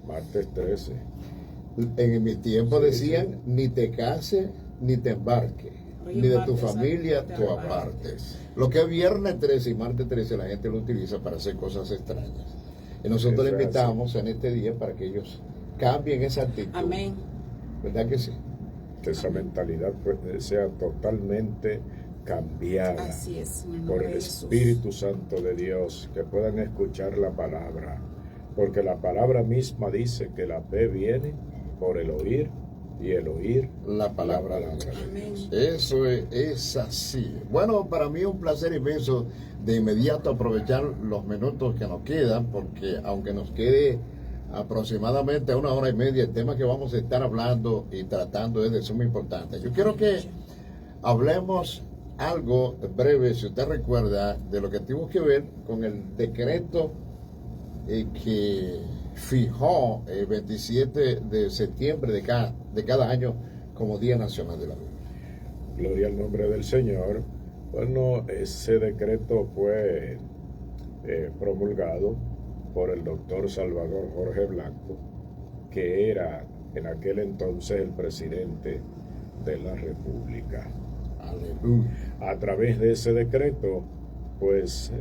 Martes 13. En mi tiempo Sí, decían, sí. ni te cases, ni te embarques, Hoy ni es de tu martes, familia te tú apartes. apartes. Lo que es viernes 13 y martes 13 la gente lo utiliza para hacer cosas extrañas. Y nosotros le Eso es así. invitamos en este día para que ellos cambien esa actitud. Amén. ¿Verdad que sí? Que esa mentalidad sea totalmente cambiada Así es, en el por nombre el de Jesús. Espíritu Santo de Dios, que puedan escuchar la palabra, porque la palabra misma dice que la fe viene por el oír y el oír La palabra de de Dios. Amén. Eso es así. Bueno, para mí es un placer inmenso de inmediato aprovechar los minutos que nos quedan, porque aunque nos quede aproximadamente 1 hora y media, el tema que vamos a estar hablando y tratando es de suma importancia. Yo quiero que hablemos algo breve, si usted recuerda, de lo que tuvimos que ver con el decreto que fijó el 27 de septiembre de cada año como Día Nacional de la Biblia. Gloria al nombre del Señor. Bueno, ese decreto fue promulgado por el doctor Salvador Jorge Blanco, que era en aquel entonces el presidente de la República. Aleluya. A través de ese decreto, pues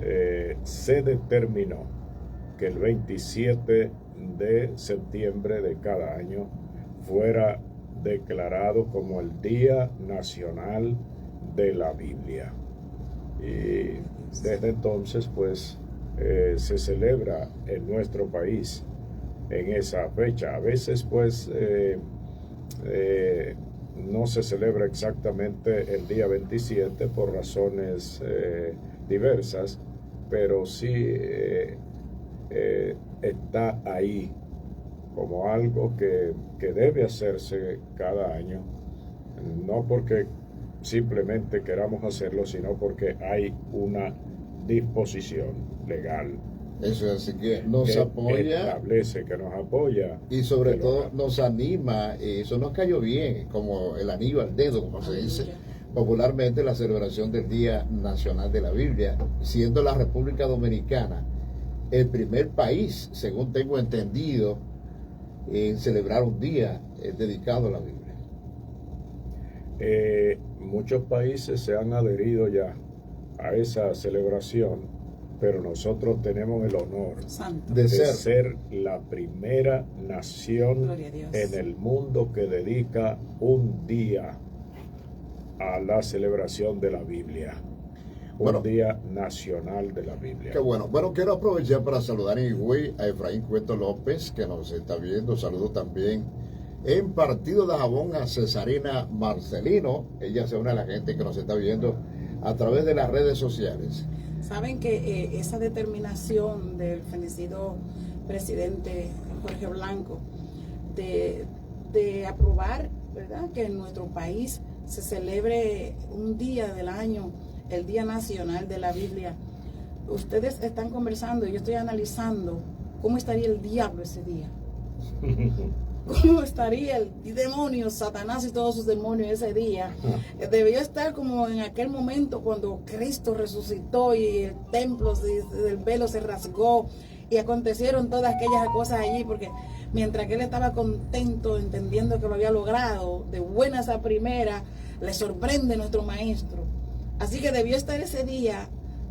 se determinó que el 27 de septiembre de cada año fuera declarado como el Día Nacional de la Biblia. Y desde entonces, pues, se celebra en nuestro país en esa fecha. A veces, pues, no se celebra exactamente el día 27 por razones diversas, pero sí está ahí como algo que debe hacerse cada año, no porque simplemente queramos hacerlo, sino porque hay una disposición legal. Eso es, así que nos que apoya establece, que nos apoya. y sobre que lo todo haga. nos anima. Eso nos cayó bien, como el anillo al dedo, como se dice popularmente, la celebración del Día Nacional de la Biblia, siendo la República Dominicana el primer país, según tengo entendido, en celebrar un día dedicado a la Biblia. Muchos países se han adherido ya a esa celebración, pero nosotros tenemos el honor Santo. De de ser ser la primera nación Gloria a Dios. en el mundo que dedica un día a la celebración de la Biblia. Bueno. Un día nacional de la Biblia. Qué bueno. Bueno, quiero aprovechar para saludar en Higüey a Efraín Cueto López, que nos está viendo. Saludo también en Partido de Jabón a Cesarina Marcelino. Ella es una de la gente que nos está viendo a través de las redes sociales. Saben que esa determinación del fenecido presidente Jorge Blanco de aprobar, ¿verdad?, que en nuestro país se celebre un día del año, el Día Nacional de la Biblia. Ustedes están conversando y yo estoy analizando cómo estaría el diablo ese día. ¿Cómo estaría el demonio, Satanás y todos sus demonios ese día? Debió estar como en aquel momento cuando Cristo resucitó y el templo, el velo se rasgó y acontecieron todas aquellas cosas allí, porque mientras que él estaba contento, entendiendo que lo había logrado, de buenas a primeras, le sorprende nuestro maestro. Así que debió estar ese día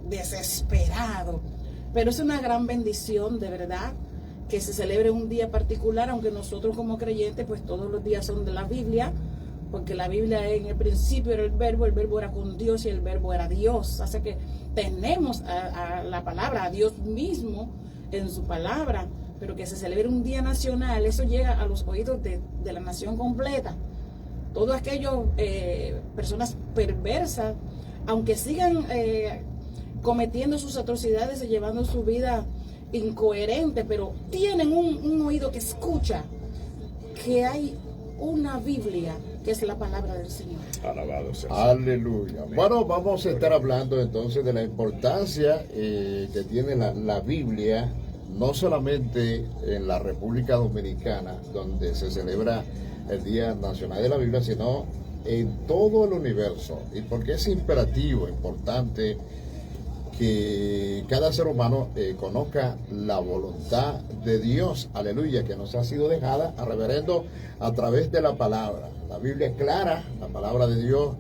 desesperado. Pero es una gran bendición, de verdad, que se celebre un día particular, aunque nosotros como creyentes, pues todos los días son de la Biblia, porque la Biblia en el principio era el verbo era con Dios y el verbo era Dios. Así que tenemos a la palabra, a Dios mismo en su palabra, pero que se celebre un día nacional, eso llega a los oídos de la nación completa. Todos aquellos personas perversas, aunque sigan cometiendo sus atrocidades y llevando su vida incoherente, pero tienen un oído que escucha que hay una Biblia que es la palabra del Señor. Alabado sea. Aleluya. Bueno, vamos a estar hablando entonces de la importancia que tiene la Biblia, no solamente en la República Dominicana, donde se celebra el Día Nacional de la Biblia, sino en todo el universo. Y porque es imperativo, importante que cada ser humano conozca la voluntad de Dios, aleluya, que nos ha sido dejada a reverendo a través de la palabra. La Biblia es clara, la palabra de Dios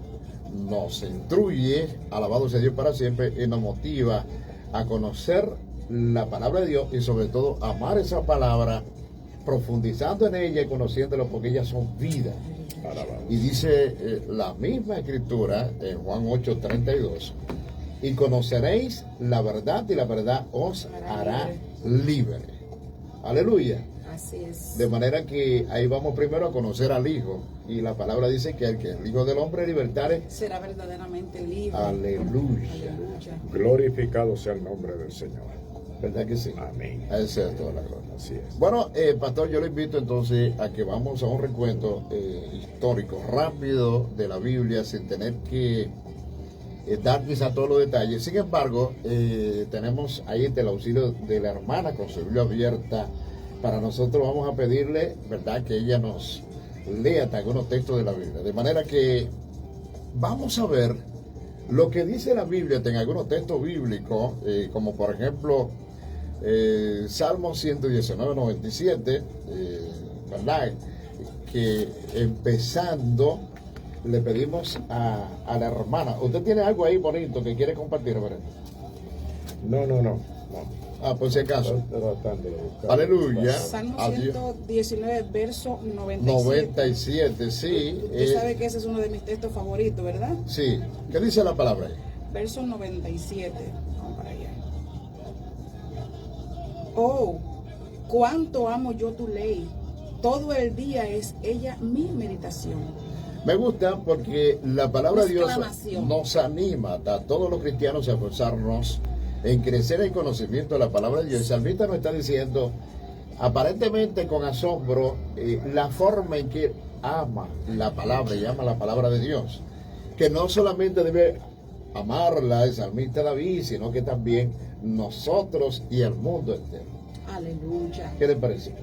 nos instruye, alabado sea Dios para siempre, y nos motiva a conocer la palabra de Dios y sobre todo amar esa palabra, profundizando en ella y conociéndola, porque ellas son vida. Y dice la misma escritura en Juan 8:32, y conoceréis la verdad y la verdad os hará libre. Aleluya. Así es. De manera que ahí vamos primero a conocer al Hijo, y la palabra dice que el Hijo del Hombre libertare será verdaderamente libre. Aleluya. Aleluya. Glorificado sea el nombre del Señor. ¿Verdad que sí? Amén. Esa es toda la gloria. Así es. Bueno, pastor, yo le invito entonces a que vamos a un recuento histórico rápido de la Biblia sin tener que dar quizá todos los detalles. Sin embargo, tenemos ahí el auxilio de la hermana con su Biblia abierta. Para nosotros vamos a pedirle, ¿verdad?, que ella nos lea algunos textos de la Biblia. De manera que vamos a ver lo que dice la Biblia en algunos textos bíblicos, como por ejemplo Salmo 119, 97, ¿verdad? Que empezando le pedimos a la hermana. ¿Usted tiene algo ahí bonito que quiere compartir, ¿verdad? No. Ah, por si acaso. Estoy tratando de buscar. Aleluya. Salmo Adiós. 119, verso 97. 97, sí. Usted sabe que ese es uno de mis textos favoritos, ¿verdad? Sí. ¿Qué dice la palabra ahí? Verso 97. Vamos para allá. Oh, cuánto amo yo tu ley. Todo el día es ella mi meditación. Me gusta porque la palabra de Dios Exclamación. nos anima a todos los cristianos a esforzarnos en crecer en conocimiento de la palabra de Dios. El salmista nos está diciendo, aparentemente con asombro, la forma en que ama la palabra y ama la palabra de Dios. Que no solamente debe amarla el salmista David, sino que también nosotros y el mundo entero. Aleluya. ¿Qué le parece?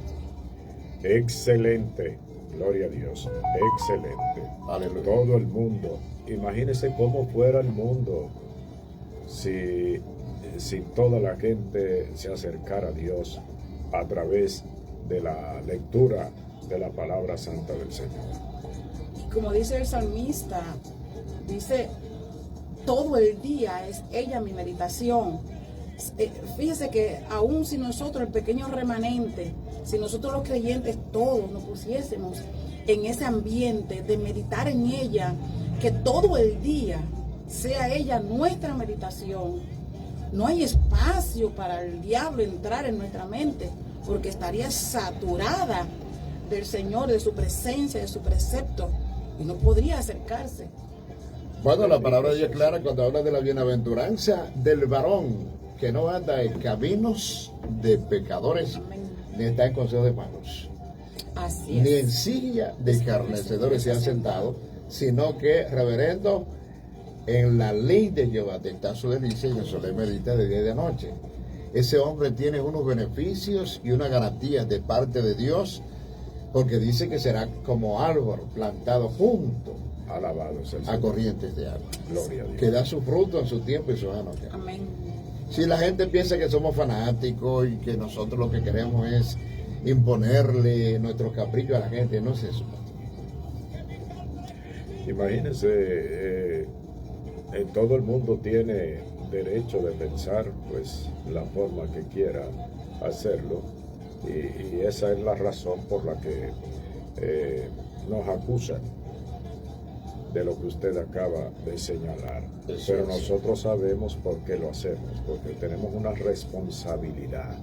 Excelente. Gloria a Dios. Excelente. Aleluya. Todo el mundo. Imagínese cómo fuera el mundo si toda la gente se acercara a Dios a través de la lectura de la palabra santa del Señor. Como dice el salmista, dice, todo el día es ella mi meditación. Fíjese que aún si nosotros, el pequeño remanente, si nosotros los creyentes todos nos pusiésemos en ese ambiente de meditar en ella, que todo el día sea ella nuestra meditación, no hay espacio para el diablo entrar en nuestra mente, porque estaría saturada del Señor, de su presencia, de su precepto, y no podría acercarse. Bueno, la palabra de Dios es clara cuando habla de la bienaventuranza del varón que no anda en caminos de pecadores, Amén. ni está en consejo de malos, Así ni es. en silla de escarnecedores se ha sentado, sino que reverendo en la ley de Jehová está su delicia y en su ley medita de día y de noche. Ese hombre tiene unos beneficios y una garantía de parte de Dios, porque dice que será como árbol plantado junto Alabado sea el a Señor. corrientes de agua, Gloria a Dios. que da su fruto en su tiempo y su gana. Amén. Si la gente piensa que somos fanáticos y que nosotros lo que queremos es imponerle nuestros caprichos a la gente, no es eso. Imagínense, todo el mundo tiene derecho de pensar pues la forma que quiera hacerlo, y esa es la razón por la que nos acusan de lo que usted acaba de señalar. Pero nosotros sabemos por qué lo hacemos, porque tenemos una responsabilidad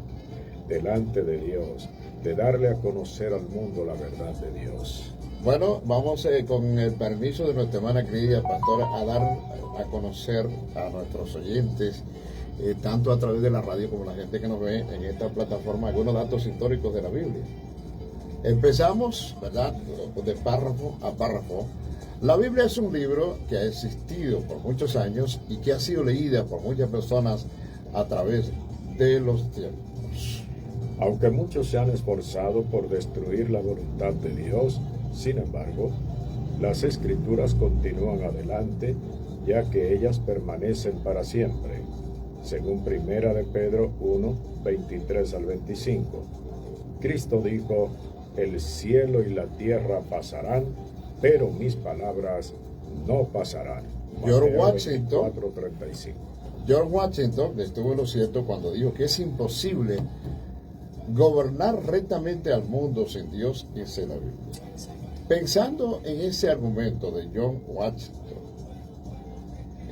delante de Dios de darle a conocer al mundo la verdad de Dios. Bueno, vamos con el permiso de nuestra hermana querida pastora a dar a conocer a nuestros oyentes, tanto a través de la radio como la gente que nos ve en esta plataforma, algunos datos históricos de la Biblia. Empezamos, ¿verdad?, de párrafo a párrafo. La Biblia es un libro que ha existido por muchos años y que ha sido leída por muchas personas a través de los tiempos. Aunque muchos se han esforzado por destruir la voluntad de Dios, sin embargo, las Escrituras continúan adelante, ya que ellas permanecen para siempre. según Primera de Pedro 1, 23 al 25. Cristo dijo: el cielo y la tierra pasarán, pero mis palabras no pasarán. George Washington, 4:35. George Washington estuvo en lo cierto cuando dijo que es imposible gobernar rectamente al mundo sin Dios y sin la Biblia. Pensando en ese argumento de John Washington,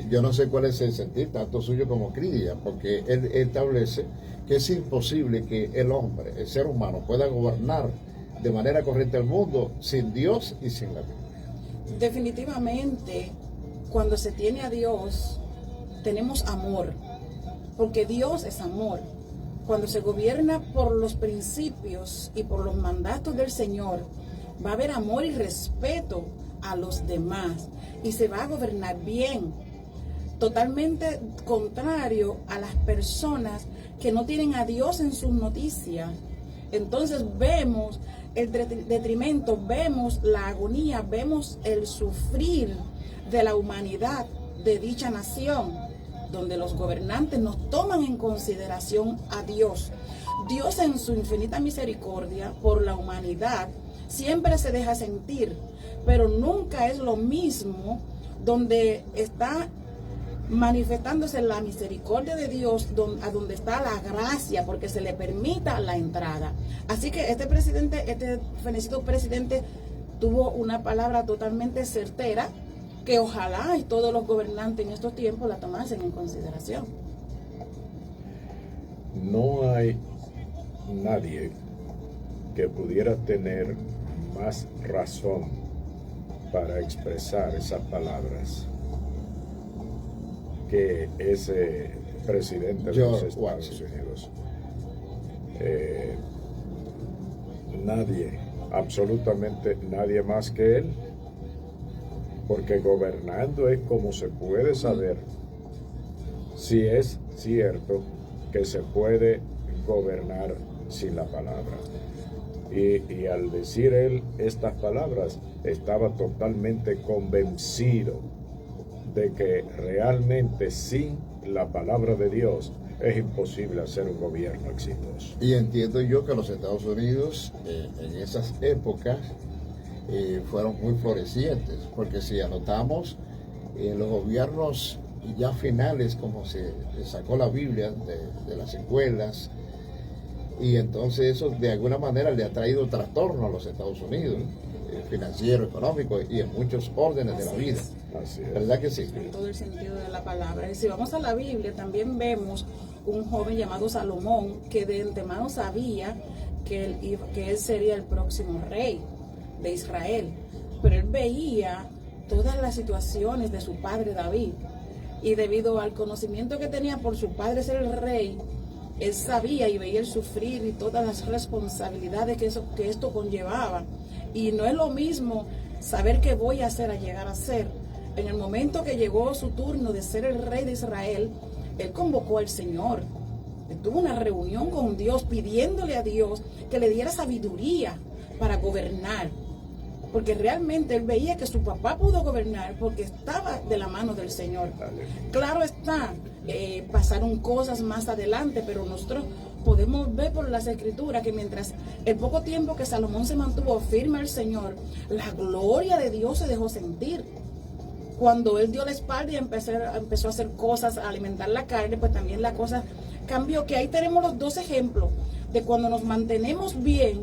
yo no sé cuál es el sentir tanto suyo como crítica, porque él establece que es imposible que el hombre, el ser humano, pueda gobernar de manera correcta el mundo sin Dios y sin la Biblia. Definitivamente, cuando se tiene a Dios, tenemos amor, porque Dios es amor. Cuando se gobierna por los principios y por los mandatos del Señor, va a haber amor y respeto a los demás y se va a gobernar bien. Totalmente contrario a las personas que no tienen a Dios en sus noticias. Entonces vemos el detrimento, vemos la agonía, vemos el sufrir de la humanidad de dicha nación, donde los gobernantes no toman en consideración a Dios. Dios en su infinita misericordia por la humanidad siempre se deja sentir, pero nunca es lo mismo donde está manifestándose la misericordia de Dios, a donde está la gracia, porque se le permita la entrada. Así que este fenecido presidente tuvo una palabra totalmente certera, que ojalá y todos los gobernantes en estos tiempos la tomasen en consideración. No hay nadie que pudiera tener más razón para expresar esas palabras que ese presidente de los Estados Unidos. Nadie, absolutamente nadie más que él, porque gobernando es como se puede saber si es cierto que se puede gobernar sin la palabra. Y al decir él estas palabras, estaba totalmente convencido de que realmente sin la palabra de Dios es imposible hacer un gobierno exitoso. Y entiendo yo que los Estados Unidos en esas épocas fueron muy florecientes, porque si anotamos en los gobiernos ya finales, como se sacó la Biblia de las escuelas, y entonces eso de alguna manera le ha traído trastorno a los Estados Unidos, financiero, económico y en muchos órdenes de la vida. Así es. ¿Verdad que sí? En todo el sentido de la palabra. Y si vamos a la Biblia, también vemos un joven llamado Salomón, que de antemano sabía que él sería el próximo rey de Israel. Pero él veía todas las situaciones de su padre David. Y debido al conocimiento que tenía por su padre ser el rey, él sabía y veía el sufrir y todas las responsabilidades que esto conllevaba. Y no es lo mismo saber qué voy a hacer a llegar a ser. En el momento que llegó su turno de ser el rey de Israel, él convocó al Señor. Él tuvo una reunión con Dios pidiéndole a Dios que le diera sabiduría para gobernar. Porque realmente él veía que su papá pudo gobernar porque estaba de la mano del Señor. Claro está, pasaron cosas más adelante, pero nosotros podemos ver por las escrituras que mientras el poco tiempo que Salomón se mantuvo firme al Señor, la gloria de Dios se dejó sentir. Cuando él dio la espalda y empezó a hacer cosas, a alimentar la carne, pues también la cosa cambió. Que ahí tenemos los dos ejemplos de cuando nos mantenemos bien,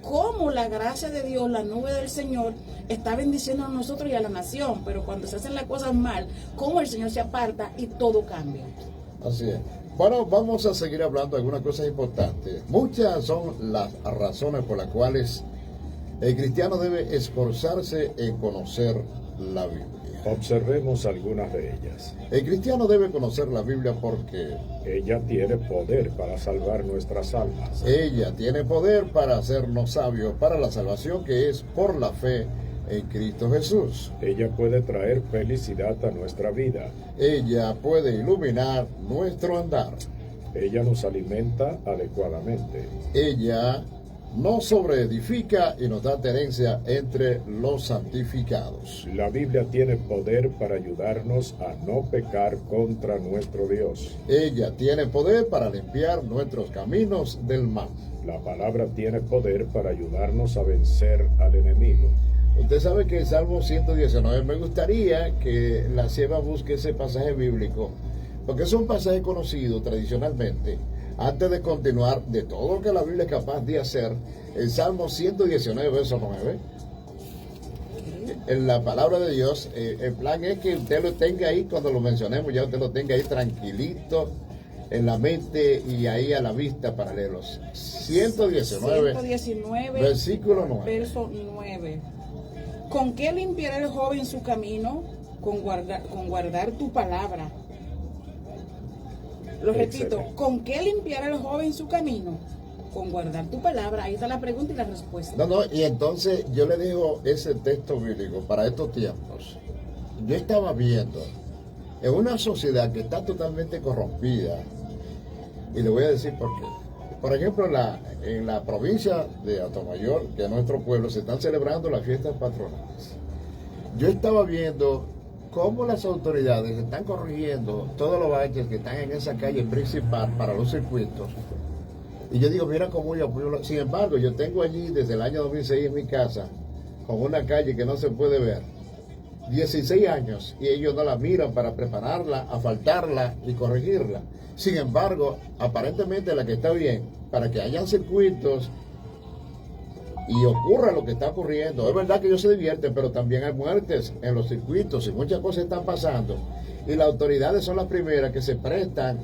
cómo la gracia de Dios, la nube del Señor, está bendiciendo a nosotros y a la nación. Pero cuando se hacen las cosas mal, cómo el Señor se aparta y todo cambia. Así es. Bueno, vamos a seguir hablando de algunas cosas importantes. Muchas son las razones por las cuales el cristiano debe esforzarse en conocer la Biblia. Observemos algunas de ellas. El cristiano debe conocer la Biblia porque ella tiene poder para salvar nuestras almas. Ella tiene poder para hacernos sabios para la salvación que es por la fe en Cristo Jesús. Ella puede traer felicidad a nuestra vida. Ella puede iluminar nuestro andar. Ella nos alimenta adecuadamente. Ella nos sobreedifica y nos da herencia entre los santificados. La Biblia tiene poder para ayudarnos a no pecar contra nuestro Dios. Ella tiene poder para limpiar nuestros caminos del mal. La palabra tiene poder para ayudarnos a vencer al enemigo. Usted sabe que el Salmo 119, me gustaría que la sierva busque ese pasaje bíblico, porque es un pasaje conocido tradicionalmente. Antes de continuar, de todo lo que la Biblia es capaz de hacer, el Salmo 119, verso 9, en la palabra de Dios, el plan es que usted lo tenga ahí, cuando lo mencionemos, ya usted lo tenga ahí tranquilito, en la mente y ahí a la vista para leerlos. 119, versículo 9. Verso 9. ¿Con qué limpiará el joven su camino? Con guardar tu palabra. Lo repito, Excelente. ¿con qué limpiará el joven su camino? Con guardar tu palabra. Ahí está la pregunta y la respuesta. Y entonces yo le digo ese texto bíblico para estos tiempos. Yo estaba viendo en una sociedad que está totalmente corrompida, y le voy a decir por qué. Por ejemplo, en la provincia de Atomayor, que es nuestro pueblo, se están celebrando las fiestas patronales. Yo estaba viendo cómo las autoridades están corrigiendo todos los baches que están en esa calle principal para los circuitos. Y yo digo, mira cómo yo apoyo. Sin embargo, yo tengo allí desde el año 2006 en mi casa, con una calle que no se puede ver, 16 años, y ellos no la miran para prepararla, asfaltarla y corregirla. Sin embargo, aparentemente la que está bien, para que hayan circuitos y ocurra lo que está ocurriendo. Es verdad que ellos se divierten, pero también hay muertes en los circuitos y muchas cosas están pasando. Y las autoridades son las primeras que se prestan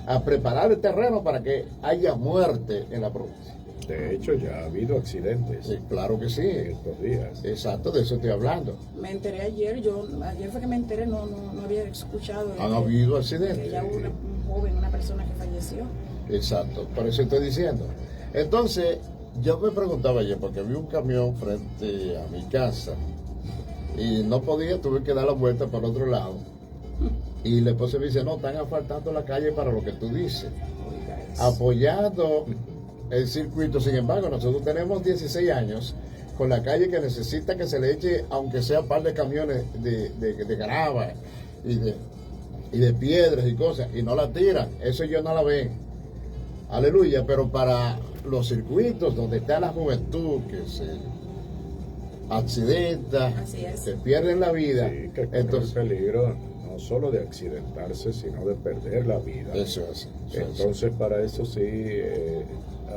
a preparar el terreno para que haya muerte en la provincia. De hecho, ya ha habido accidentes Sí, claro que sí. en estos días. Exacto, de eso estoy hablando. Me enteré ayer, ayer fue que me enteré, no había escuchado. Han habido Que accidentes. ya hubo un joven, una persona que falleció. Exacto, por eso estoy diciendo. Entonces, yo me preguntaba ayer, porque vi un camión frente a mi casa y no podía, tuve que dar la vuelta por otro lado. Y la esposa me dice, no, están asfaltando la calle para lo que tú dices, Oiga eso. apoyando el circuito. Sin embargo, nosotros tenemos 16 años con la calle que necesita que se le eche, aunque sea un par de camiones de grava y de piedras y cosas, y no la tiran. Eso ellos no la ven. Aleluya, pero para los circuitos donde está la juventud que se accidenta, Así es. que pierden la vida, Sí, que corre entonces el peligro no solo de accidentarse, sino de perder la vida. eso es. Entonces, para eso sí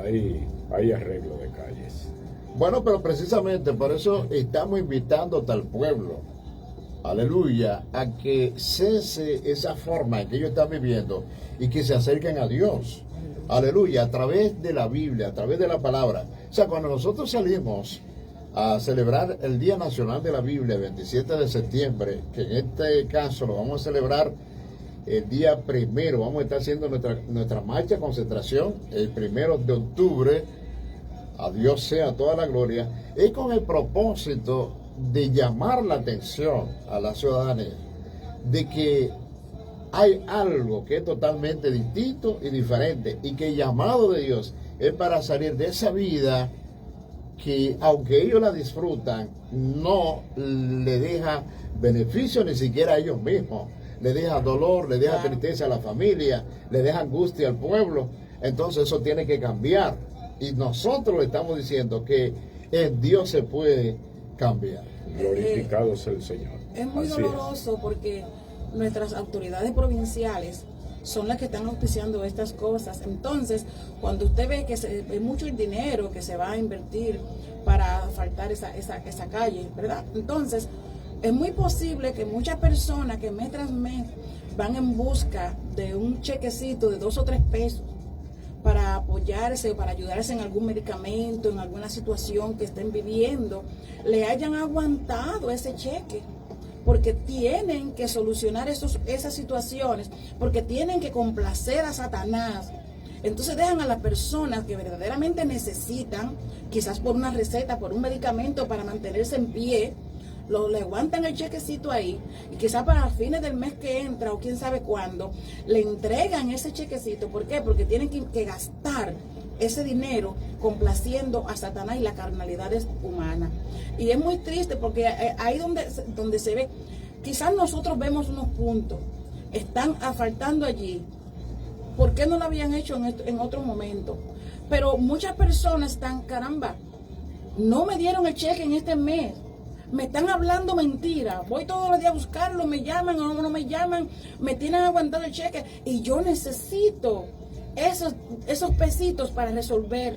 hay arreglo de calles. Bueno, pero precisamente por eso estamos invitando al pueblo, aleluya, a que cese esa forma en que ellos están viviendo y que se acerquen a Dios, aleluya, a través de la Biblia, a través de la palabra. O sea, cuando nosotros salimos a celebrar el Día Nacional de la Biblia, el 27 de septiembre, que en este caso lo vamos a celebrar el día primero, vamos a estar haciendo nuestra marcha de concentración el 1 de octubre, a Dios sea toda la gloria, es con el propósito de llamar la atención a la ciudadanía de que hay algo que es totalmente distinto y diferente, y que el llamado de Dios es para salir de esa vida que, aunque ellos la disfrutan, no le deja beneficio ni siquiera a ellos mismos, le deja dolor, le deja tristeza a la familia, le deja angustia al pueblo. Entonces eso tiene que cambiar, y nosotros le estamos diciendo que en Dios se puede cambiar. Glorificado sea el Señor. Es muy Así doloroso porque nuestras autoridades provinciales son las que están auspiciando estas cosas. Entonces, cuando usted ve que es mucho el dinero que se va a invertir para asfaltar esa calle, ¿verdad? Entonces, es muy posible que muchas personas que mes tras mes van en busca de un chequecito de 2 o 3 pesos para apoyarse, para ayudarse en algún medicamento, en alguna situación que estén viviendo, le hayan aguantado ese cheque, porque tienen que solucionar esas situaciones, porque tienen que complacer a Satanás. Entonces dejan a las personas que verdaderamente necesitan, quizás por una receta, por un medicamento para mantenerse en pie, le aguantan el chequecito ahí, y quizás para fines del mes que entra o quién sabe cuándo le entregan ese chequecito. ¿Por qué? Porque tienen que gastar ese dinero complaciendo a Satanás y las carnalidades humanas. Y es muy triste porque ahí donde se ve, quizás nosotros vemos unos puntos, están faltando allí. ¿Por qué no lo habían hecho en otro momento? Pero muchas personas están, caramba, no me dieron el cheque en este mes. Me están hablando mentira. Voy todos los días a buscarlo, me llaman o no me llaman, me tienen aguantado el cheque. Y yo necesito esos pesitos para resolver.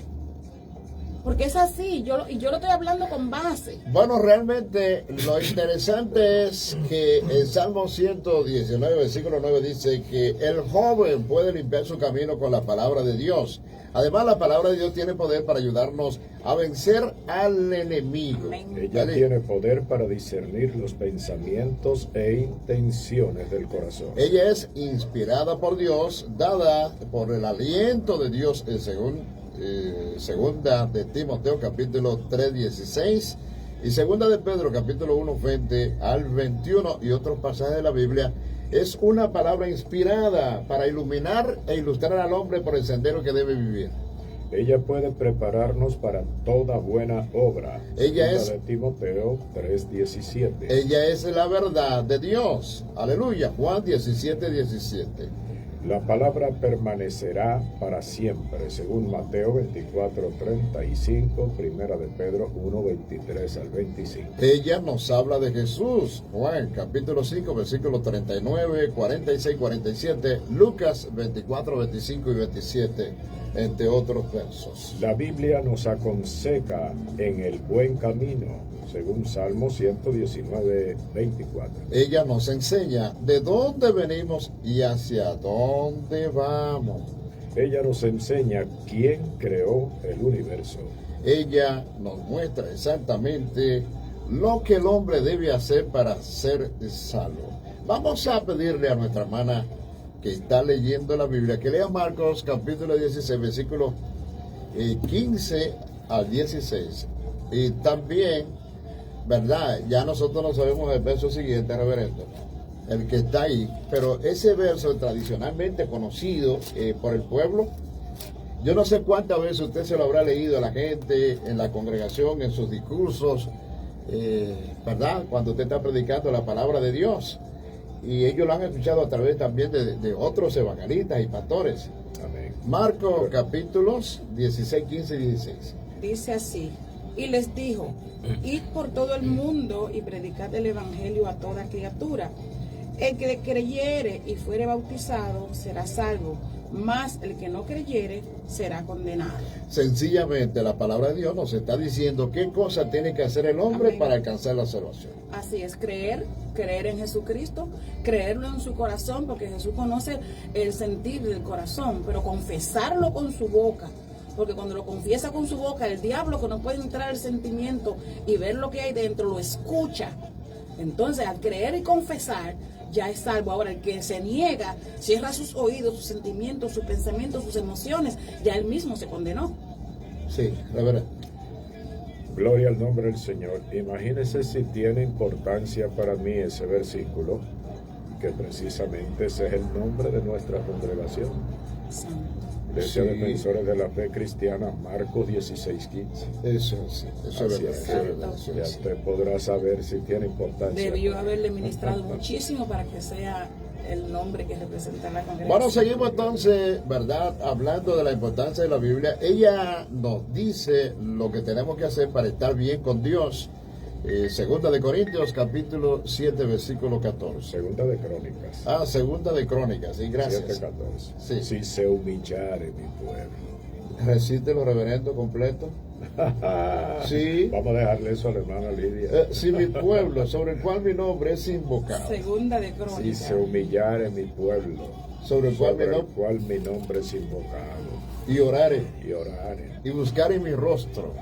Porque es así, yo lo estoy hablando con base. Bueno, realmente lo interesante es que el Salmo 119, versículo 9 dice que el joven puede limpiar su camino con la palabra de Dios. Además, la palabra de Dios tiene poder para ayudarnos a vencer al enemigo. Ella tiene poder para discernir los pensamientos e intenciones del corazón. Ella es inspirada por Dios, dada por el aliento de Dios, segunda de Timoteo capítulo 3:16 y segunda de Pedro capítulo 1:20 al 21 y otros pasajes de la Biblia. Es una palabra inspirada para iluminar e ilustrar al hombre por el sendero que debe vivir. Ella puede prepararnos para toda buena obra. Ella es de Timoteo 3:17. Ella es la verdad de Dios. Aleluya. Juan 17:17. La palabra permanecerá para siempre, según Mateo 24:35, primera de Pedro 1:23 al 25. Ella nos habla de Jesús. Juan capítulo 5, versículos 39, 46, 47, Lucas 24, 25 y 27, entre otros versos. La Biblia nos aconseja en el buen camino, según Salmo 119:24. Ella nos enseña de dónde venimos y hacia dónde vamos. Ella nos enseña quién creó el universo. Ella nos muestra exactamente lo que el hombre debe hacer para ser salvo. Vamos a pedirle a nuestra hermana que está leyendo la Biblia que lea Marcos capítulo 16, versículos 15 al 16. Y también, ¿verdad? Ya nosotros no sabemos el verso siguiente, reverendo, el que está ahí, pero ese verso tradicionalmente conocido por el pueblo, yo no sé cuántas veces usted se lo habrá leído a la gente en la congregación, en sus discursos, ¿verdad? Cuando usted está predicando la palabra de Dios. Y ellos lo han escuchado a través también de otros evangelistas y pastores. Amén. Marcos capítulos 16, 15 y 16. Dice así: y les dijo, id por todo el mundo y predicad el evangelio a toda criatura. El que creyere y fuere bautizado será salvo, mas el que no creyere será condenado. Sencillamente la palabra de Dios nos está diciendo qué cosa tiene que hacer el hombre Amén. para alcanzar la salvación. Así es, creer en Jesucristo, creerlo en su corazón, porque Jesús conoce el sentir del corazón, pero confesarlo con su boca. Porque cuando lo confiesa con su boca, el diablo, que no puede entrar el sentimiento y ver lo que hay dentro, lo escucha. Entonces, al creer y confesar, ya es salvo. Ahora, el que se niega, cierra sus oídos, sus sentimientos, sus pensamientos, sus emociones, ya él mismo se condenó. Sí, reverendo. Gloria al nombre del Señor. Imagínense si tiene importancia para mí ese versículo, que precisamente ese es el nombre de nuestra congregación. Santo. Iglesia Sí. Defensores de la Fe Cristiana, Marcos 16:15. Eso sí, eso es Así verdad. es. Eso es verdad, eso Ya es. usted podrá saber si tiene importancia. Debió haberle ministrado muchísimo para que sea el nombre que representa la congregación. Bueno, seguimos entonces, ¿verdad? Hablando de la importancia de la Biblia. Ella nos dice lo que tenemos que hacer para estar bien con Dios. Segunda de Corintios, capítulo 7, versículo 14. Segunda de Crónicas. Segunda de Crónicas, sí, gracias. 7:14. Sí. Si se humillare mi pueblo. Recítelo, reverendo, completo. Sí. Vamos a dejarle eso a la hermana Lidia. Si mi pueblo, sobre el cual mi nombre es invocado, Segunda de Si Crónicas. se humillare mi pueblo, sobre el cual mi nombre, cual mi nombre es invocado, y orare, y orare, y buscare mi rostro.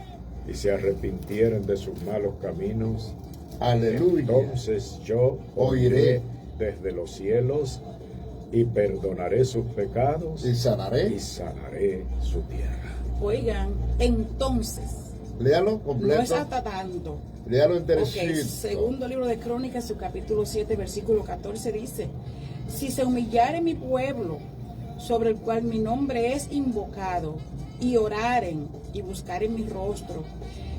y se arrepintieren de sus malos caminos, Aleluya. entonces yo Oiré. oiré desde los cielos y perdonaré sus pecados Y sanaré. y sanaré su tierra. Oigan, entonces, Léalo no es completo. hasta tanto. Léalo Ok, enterito. segundo libro de Crónicas, su capítulo 7, versículo 14 dice: si se humillare mi pueblo, sobre el cual mi nombre es invocado, y oraren y buscaren mi rostro,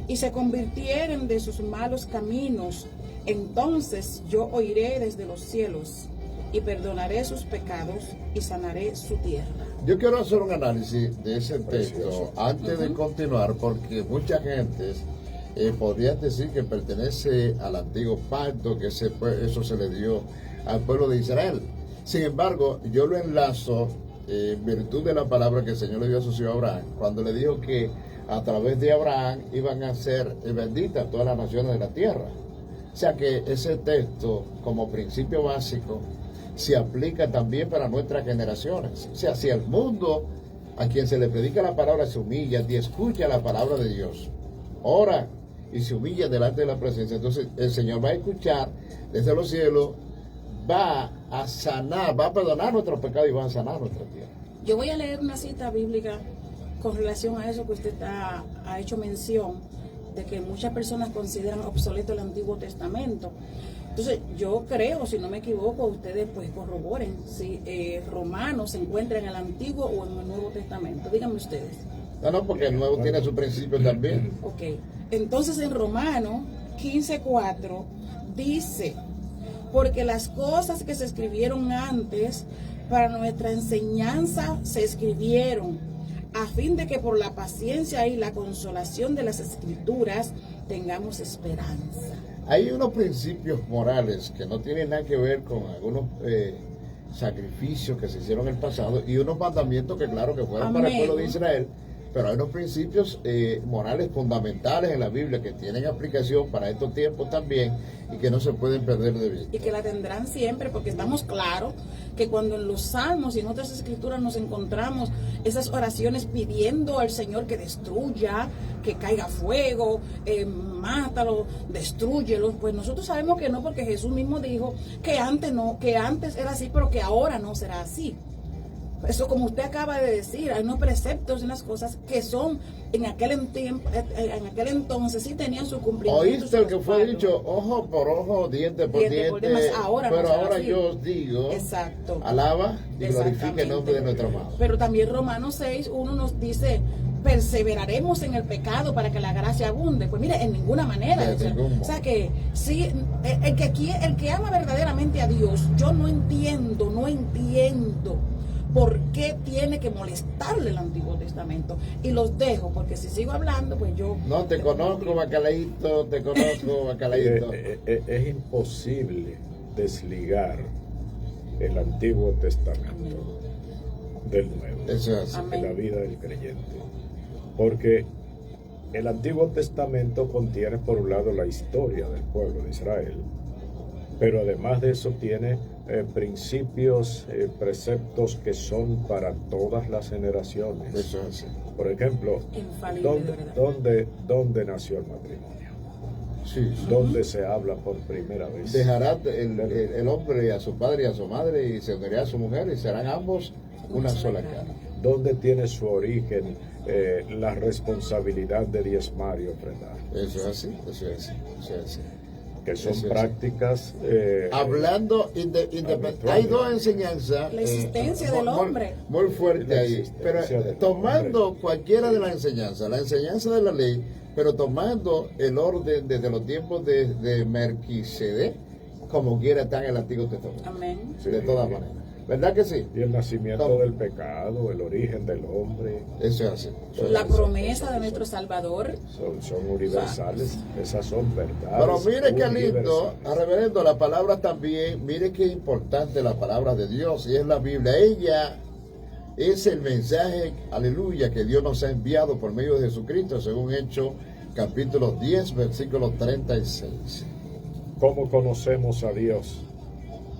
y se convirtieren de sus malos caminos, entonces yo oiré desde los cielos, y perdonaré sus pecados, y sanaré su tierra. Yo quiero hacer un análisis de ese texto antes de continuar, porque mucha gente podría decir que pertenece al antiguo pacto, que eso se le dio al pueblo de Israel. Sin embargo, yo lo enlazo en virtud de la palabra que el Señor le dio a su hijo Abraham, cuando le dijo que a través de Abraham iban a ser benditas todas las naciones de la tierra. O sea que ese texto, como principio básico, se aplica también para nuestras generaciones. O sea, si el mundo a quien se le predica la palabra se humilla y escucha la palabra de Dios, ora y se humilla delante de la presencia, entonces el Señor va a escuchar desde los cielos, va a sanar, va a perdonar nuestros pecados y va a sanar nuestra tierra. Yo voy a leer una cita bíblica con relación a eso que usted ha hecho mención, de que muchas personas consideran obsoleto el Antiguo Testamento. Entonces, yo creo, si no me equivoco, ustedes pues corroboren si Romanos se encuentra en el Antiguo o en el Nuevo Testamento. Díganme ustedes. No, porque el Nuevo tiene su principio también. Ok. Entonces, en Romanos 15:4 dice: porque las cosas que se escribieron antes para nuestra enseñanza se escribieron, a fin de que por la paciencia y la consolación de las Escrituras tengamos esperanza. Hay unos principios morales que no tienen nada que ver con algunos sacrificios que se hicieron en el pasado y unos mandamientos que claro que fueron para el pueblo de Israel, pero hay unos principios morales fundamentales en la Biblia que tienen aplicación para estos tiempos también y que no se pueden perder de vista. Y que la tendrán siempre, porque estamos claros que cuando en los salmos y en otras escrituras nos encontramos esas oraciones pidiendo al Señor que destruya, que caiga fuego, mátalo, destrúyelo, pues nosotros sabemos que no, porque Jesús mismo dijo que antes no, que antes era así, pero que ahora no será así. Eso, como usted acaba de decir, hay unos preceptos y unas cosas que son en aquel entonces sí tenían su cumplimiento. Oíste el que fue dicho, ojo por ojo, diente por diente, pero ahora yo os digo, exacto, alaba y glorifica el nombre de nuestro amado. Pero también Romanos 6:1 nos dice: perseveraremos en el pecado para que la gracia abunde. Pues mire, en ninguna manera. O sea que sí, el que ama verdaderamente a Dios, yo no entiendo por qué tiene que molestarle el Antiguo Testamento. Y los dejo, porque si sigo hablando, pues yo... No, te conozco, bacalaíto, te conozco, bacalaíto. Es imposible desligar el Antiguo Testamento del Nuevo. Eso es en la vida del creyente. Porque el Antiguo Testamento contiene, por un lado, la historia del pueblo de Israel, pero además de eso tiene principios, preceptos que son para todas las generaciones. Eso es. Por ejemplo, ¿dónde nació el matrimonio? Sí. ¿Dónde se habla por primera vez? Dejará el hombre a su padre y a su madre y se unirá a su mujer y serán ambos una sola carne. ¿Dónde tiene su origen la responsabilidad de diezmar y ofrendar? Eso es así, eso es así, eso es así. Que son prácticas... hablando independiente. Hay dos enseñanzas. La existencia del hombre. Muy fuerte ahí. Pero tomando cualquiera de las enseñanzas, la enseñanza de la ley, pero tomando el orden desde los tiempos de Melquisedec, como quiera está en el Antiguo Testamento. Amén. De todas maneras. ¿Verdad que sí? Y el nacimiento del pecado, el origen del hombre. Eso es así. La promesa de nuestro Salvador. Son universales, esas son verdades. Pero mire qué lindo, reverendo, la palabra también, mire qué importante la palabra de Dios, y es la Biblia. Ella es el mensaje, aleluya, que Dios nos ha enviado por medio de Jesucristo, según Hechos capítulo 10, versículo 36. ¿Cómo conocemos a Dios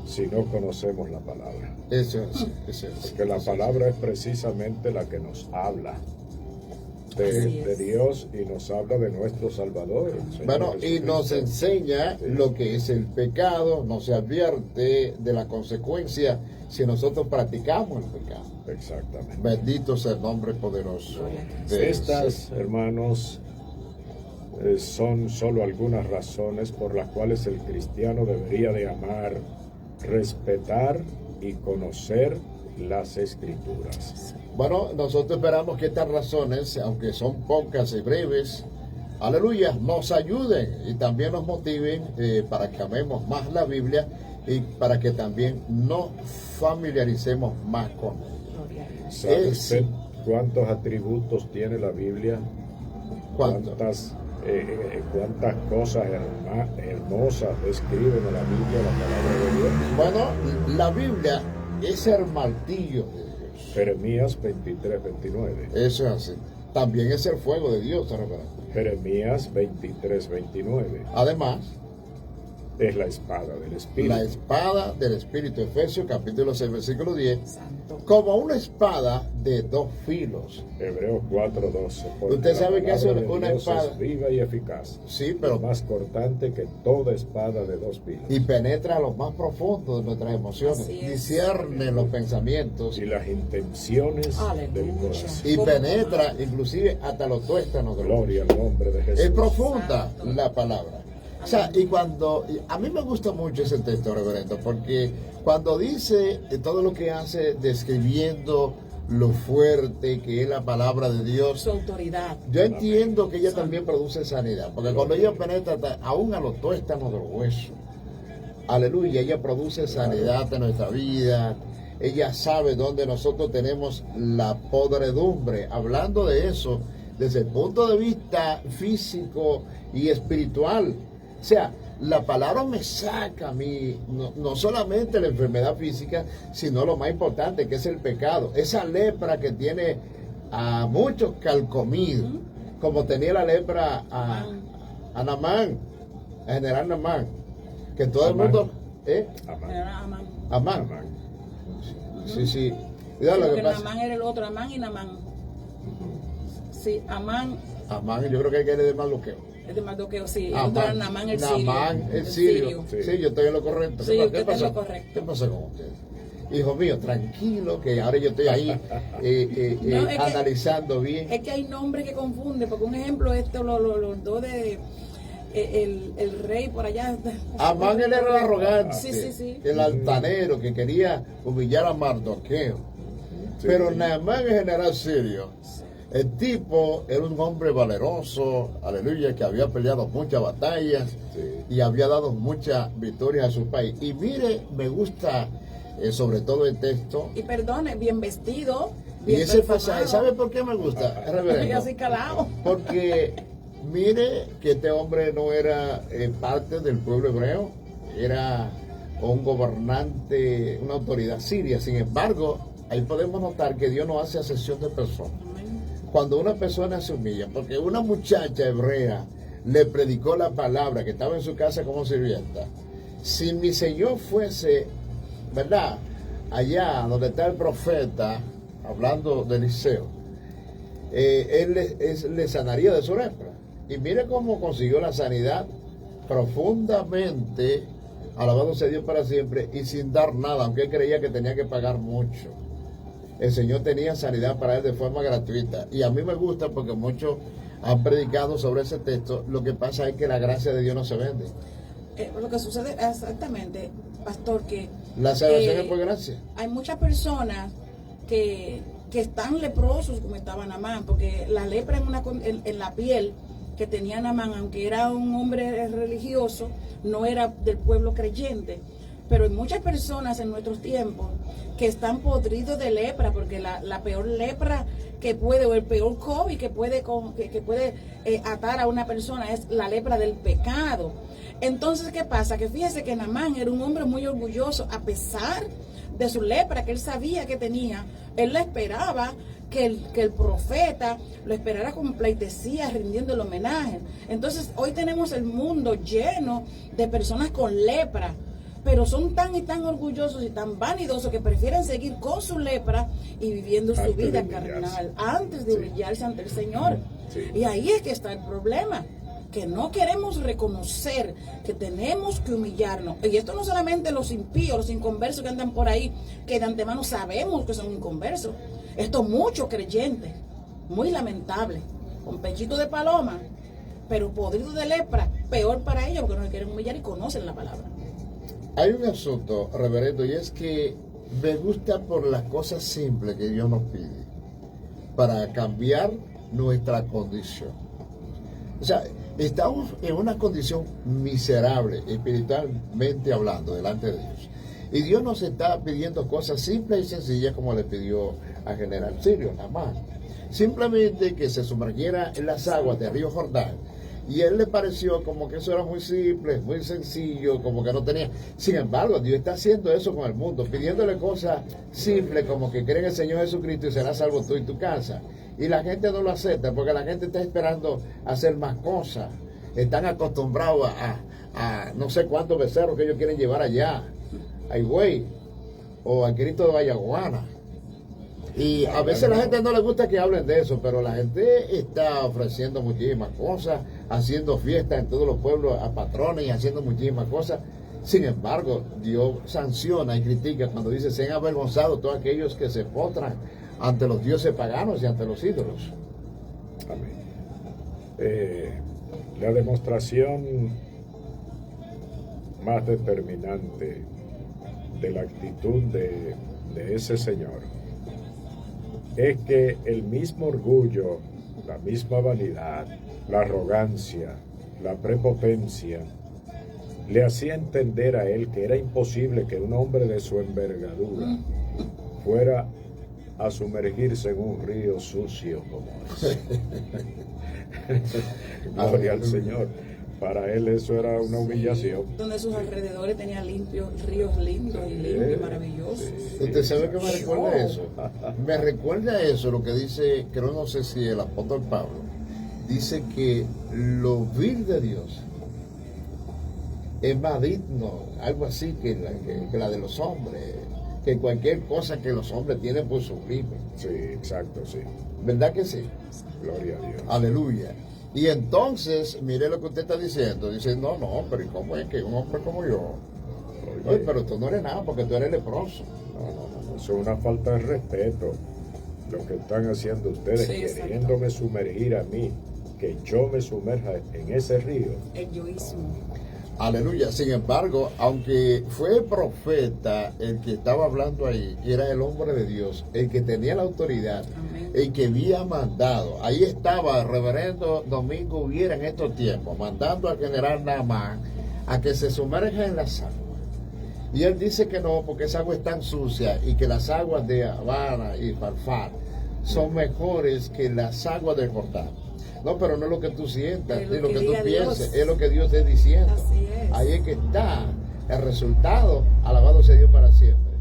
si no conocemos la palabra? Eso es. Porque la palabra es precisamente la que nos habla de Dios y nos habla de nuestro Salvador. Bueno, y nos enseña lo que es el pecado, nos advierte de la consecuencia si nosotros practicamos el pecado. Exactamente. Bendito sea el nombre poderoso de estas, hermanos, son solo algunas razones por las cuales el cristiano debería de amar, respetar y conocer las Escrituras. Bueno, nosotros esperamos que estas razones, aunque son pocas y breves, aleluya, nos ayuden y también nos motiven para que amemos más la Biblia y para que también nos familiaricemos más con ella. ¿Sabe usted cuántos atributos tiene la Biblia? ¿Cuántas cosas hermosas describen en la Biblia la palabra de Dios? Bueno, la Biblia es el martillo de Dios. Jeremías 23:29. Eso es así. También es el fuego de Dios, ¿verdad? Jeremías 23:29. Además, es la espada del Espíritu. la espada del Espíritu, Efesios capítulo 6, versículo 10, Santo. como una espada de dos filos. Hebreos 4:12. Porque Usted sabe la que es palabra de una Dios espada. es viva y eficaz. Sí, pero Más cortante que toda espada de dos filos. y penetra a lo más profundo de nuestras emociones, Así es. discierne los pensamientos Y las intenciones Aleluya. del corazón. y penetra inclusive hasta los tuétanos del Gloria al nombre de Jesús. Es profunda Santo. la palabra. O sea, a mí me gusta mucho ese texto, reverendo, porque cuando dice todo lo que hace describiendo lo fuerte que es la palabra de Dios, Su autoridad. yo entiendo que ella también produce sanidad, porque cuando ella penetra aún a los tuétanos del hueso, aleluya, ella produce sanidad en nuestra vida. Ella sabe dónde nosotros tenemos la podredumbre. Hablando de eso, desde el punto de vista físico y espiritual. O sea, la palabra me saca a mí, no solamente la enfermedad física, sino lo más importante, que es el pecado. Esa lepra que tiene a muchos calcomidos, como tenía la lepra a Naamán, a general Naamán, que todo el Amán. mundo... Amán. Era Amán. Amán. Amán. Sí. Mira lo que Porque pasa. Namán era el otro, Amán y Namán. Sí, Amán Amán, yo creo que hay que ir de Mardoqueo. es de Mardoqueo, sí. El otro era Namán el sirio. Namán el sirio. Sí. Sí, yo estoy en lo correcto. Sí, ¿Qué usted está en pasó? lo correcto. ¿Qué pasó con usted? Hijo mío, tranquilo, que ahora yo estoy ahí No, es que- analizando bien. Es que hay nombres que confunden, porque un ejemplo, los dos de el rey por allá. Amán él era el arrogante, Sí. el altanero que quería humillar a Mardoqueo. Sí, Pero sí. Naamán el general sirio, el tipo era un hombre valeroso, aleluya, que había peleado muchas batallas Sí. y había dado muchas victorias a su país. Y mire, me gusta sobre todo el texto. Y perdone, bien vestido. Y Bien ese perfumado. pasaje, ¿sabe por qué me gusta, Y reverendo? así calado. Porque mire que este hombre no era parte del pueblo hebreo, era un gobernante, una autoridad siria. Sin embargo, ahí podemos notar que Dios no hace acepción de personas. Cuando una persona se humilla, porque una muchacha hebrea le predicó la palabra que estaba en su casa como sirvienta, si mi Señor fuese, ¿verdad?, allá donde está el profeta, hablando de Eliseo, él le sanaría de su lepra. Y mire cómo consiguió la sanidad profundamente, alabado sea Dios para siempre, y sin dar nada, aunque él creía que tenía que pagar mucho. El Señor tenía sanidad para él de forma gratuita. Y a mí me gusta porque muchos han predicado sobre ese texto. Lo que pasa es que la gracia de Dios no se vende. Lo que sucede exactamente, pastor, que La salvación es por gracia. hay muchas personas que están leprosos como estaba Namán, porque la lepra en la piel que tenía Namán, aunque era un hombre religioso, no era del pueblo creyente. Pero hay muchas personas en nuestros tiempos que están podridos de lepra, porque la peor lepra que puede, o el peor COVID que puede atar a una persona es la lepra del pecado. Entonces, ¿qué pasa? Que fíjese que Namán era un hombre muy orgulloso, a pesar de su lepra que él sabía que tenía. Él la esperaba que el profeta lo esperara con pleitesía, rindiendo el homenaje. Entonces, hoy tenemos el mundo lleno de personas con lepra, pero son tan y tan orgullosos y tan vanidosos que prefieren seguir con su lepra y viviendo su Antes de vida humillarse. carnal antes de Sí. humillarse ante el Señor. Sí. Y ahí es que está el problema, que no queremos reconocer que tenemos que humillarnos. Y esto no solamente los impíos, los inconversos que andan por ahí, que de antemano sabemos que son inconversos. Esto muchos creyentes, muy lamentable, con pechito de paloma, pero podrido de lepra, peor para ellos porque no se quieren humillar y conocen la palabra. Hay un asunto, reverendo, y es que Me gusta por las cosas simples que Dios nos pide para cambiar nuestra condición. O sea, estamos en una condición miserable, espiritualmente hablando, delante de Dios. Y Dios nos está pidiendo cosas simples y sencillas como le pidió a General Sirio, nada más. Simplemente que se sumergiera en las aguas del río Jordán. Y a él le pareció como que eso era muy simple, muy sencillo, como que no tenía. Sin embargo, Dios está haciendo eso con el mundo, pidiéndole cosas simples como que creen en el Señor Jesucristo y serás salvo tú y tu casa. Y la gente no lo acepta porque la gente está esperando hacer más cosas. Están acostumbrados a no sé cuántos becerros que ellos quieren llevar allá, a Higüey o a Cristo de Vallaguana. Y a veces a la gente no le gusta que hablen de eso, pero la gente está ofreciendo muchísimas cosas, haciendo fiestas en todos los pueblos a patrones y haciendo muchísimas cosas. Sin embargo, Dios sanciona y critica cuando dice: sean avergonzados todos aquellos que se postran ante los dioses paganos y ante los ídolos. Amén. La demostración más determinante de la actitud de ese señor es que el mismo orgullo, la misma vanidad, la arrogancia, la prepotencia, le hacía entender a él que era imposible que un hombre de su envergadura fuera a sumergirse en un río sucio como ese. Gloria al Señor. Para él eso era una humillación. Donde sus alrededores tenían ríos lindos y limpios y maravillosos. ¿Usted sabe qué me recuerda eso? Me recuerda eso, lo que dice, creo, no sé si el apóstol Pablo, dice que lo vil de Dios es más digno, algo así, que la de los hombres, que cualquier cosa que los hombres tienen por sublime. Sí, exacto, sí. ¿Verdad que sí? Gloria a Dios. Aleluya. Y entonces, mire lo que usted está diciendo. Dice: no, pero ¿y cómo es que un hombre como yo? Oye, pero tú no eres nada porque tú eres leproso. No, eso es una falta de respeto. Lo que están haciendo ustedes, Sí, queriéndome sumergir a mí, que yo me sumerja en ese río. El yoísmo. Aleluya. Sin embargo, aunque fue profeta el que estaba hablando ahí, era el hombre de Dios, el que tenía la autoridad, Amén. el que había mandado. Ahí estaba el reverendo Domingo Hubiera en estos tiempos, mandando al general Naamán a que se sumerja en las aguas. Y él dice que no, porque esa agua es tan sucia y que las aguas de Habana y Farfar son mejores que las aguas del Jordán. No, pero no es lo que tú sientas, ni lo que tú pienses, es lo que Dios esté diciendo. Así es. Ahí es que está el resultado, alabado sea Dios para siempre.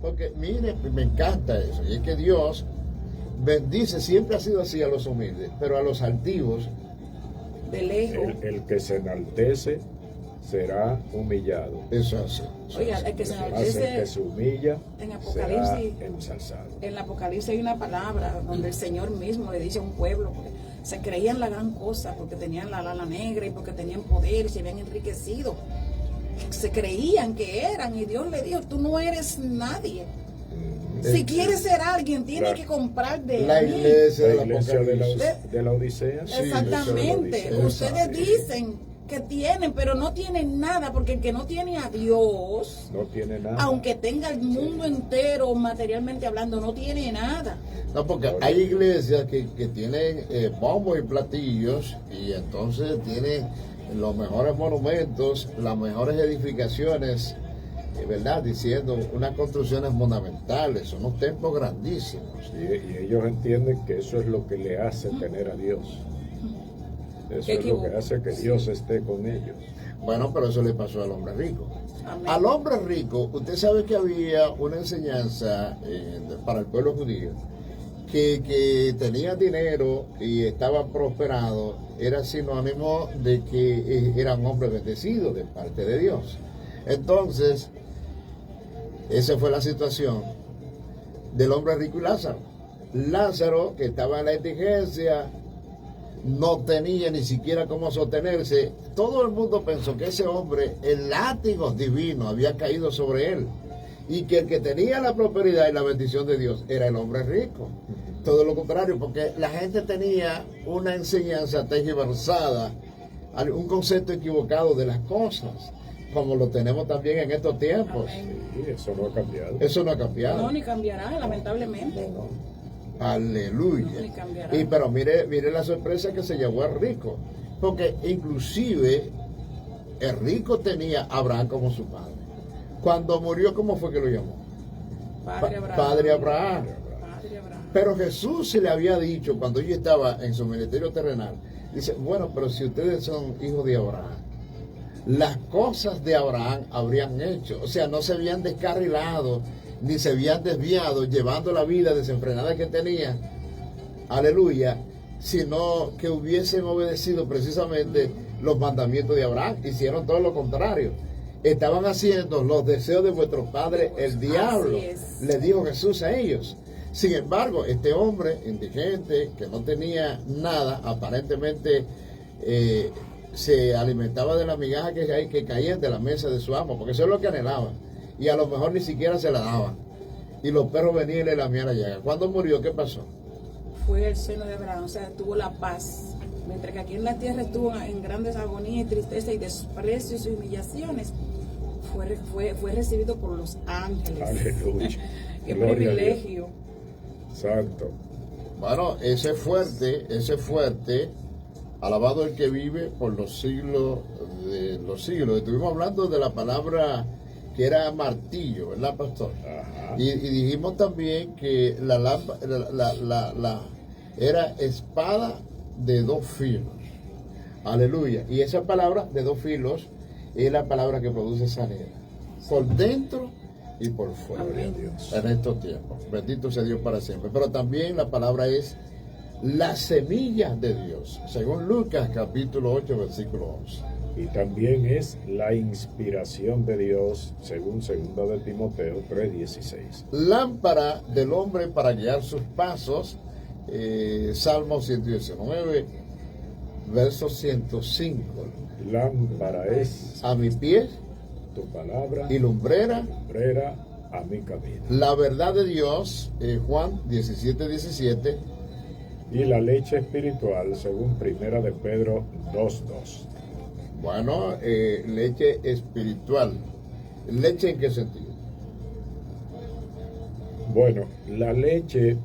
Porque mire, me encanta eso, y es que Dios bendice, siempre ha sido así a los humildes, pero a los altivos, De lejos. El que se enaltece será humillado. eso hace. Oiga, el que se El que enaltece, se humilla en será Apocalipsis, ensalzado. en el Apocalipsis hay una palabra donde el Señor mismo le dice a un pueblo, porque se creían la gran cosa, porque tenían la lana negra y porque tenían poder y se habían enriquecido. Se creían que eran, y Dios le dijo: tú no eres nadie. Si quieres ser alguien, tienes que comprar de La mí. iglesia La de la iglesia Apocalipsis. de la Odisea. Sí, Exactamente. eso de la Odisea. Ustedes dicen que tienen, pero no tienen nada, porque el que no tiene a Dios, No tiene nada. aunque tenga el mundo entero materialmente hablando, no tiene nada. No, porque hay iglesias que tienen bombos y platillos, y entonces tienen los mejores monumentos, las mejores edificaciones, ¿verdad? Diciendo unas construcciones monumentales, unos templos grandísimos. Y ellos entienden que eso es lo que le hace tener a Dios. Eso es lo que hace que Dios esté con ellos. Bueno, pero eso le pasó al hombre rico. Amén. Al hombre rico, usted sabe que había una enseñanza para el pueblo judío, que tenía dinero y estaba prosperado, era sinónimo de que eran hombres bendecidos de parte de Dios. Entonces, esa fue la situación del hombre rico y Lázaro. Lázaro, que estaba en la indigencia, no tenía ni siquiera cómo sostenerse. Todo el mundo pensó que ese hombre, el látigo divino había caído sobre él, y que el que tenía la prosperidad y la bendición de Dios era el hombre rico. Todo lo contrario, porque la gente tenía una enseñanza tergiversada, un concepto equivocado de las cosas. como lo tenemos también en estos tiempos. Amén. Sí, eso no ha cambiado. Eso no ha cambiado. No, ni cambiará, lamentablemente. Aleluya. Ni cambiará. Y pero mire la sorpresa que se llevó el rico. Porque inclusive el rico tenía a Abraham como su padre. Cuando murió, ¿cómo fue que lo llamó? Padre Abraham. Padre Abraham. Padre Abraham. Pero Jesús se le había dicho cuando ella estaba en su ministerio terrenal, dice, bueno, pero si ustedes son hijos de Abraham, las cosas de Abraham habrían hecho. O sea, no se habían descarrilado, ni se habían desviado, llevando la vida desenfrenada que tenía, aleluya, sino que hubiesen obedecido precisamente los mandamientos de Abraham. Hicieron todo lo contrario. Estaban haciendo los deseos de vuestro padre el diablo, le dijo Jesús a ellos. Sin embargo, este hombre indigente que no tenía nada, aparentemente se alimentaba de la migaja que caían de la mesa de su amo, porque eso es lo que anhelaban, y a lo mejor ni siquiera se la daban, y los perros venían y le lamían la llaga. Cuando murió, ¿qué pasó? Fue el seno de Abraham, o sea, tuvo la paz. Mientras que aquí en la tierra estuvo en grandes agonías y tristeza y desprecios y humillaciones, fue recibido por los ángeles. Aleluya. Qué Gloria a Dios. privilegio. Santo. Bueno, ese fuerte, alabado el que vive por los siglos de los siglos. Estuvimos hablando de la palabra que era martillo, ¿verdad, pastor? Ajá. Y dijimos también que la era espada de dos filos. Aleluya. Y esa palabra de dos filos es la palabra que produce sanidad. Por dentro y por fuera. Amén. Dios. En estos tiempos. Bendito sea Dios para siempre. Pero también la palabra es la semilla de Dios. Según Lucas capítulo 8, versículo 11. Y también es la inspiración de Dios, según 2 de Timoteo 3:16. Lámpara del hombre para guiar sus pasos. Salmo 119, verso 105. Lámpara es A mi pie tu palabra y lumbrera lumbrera a mi camino. la verdad de Dios. Juan 17:17. Y la leche espiritual, según 1 de Pedro 2:2. Bueno, leche espiritual. ¿Leche en qué sentido? Bueno, la leche,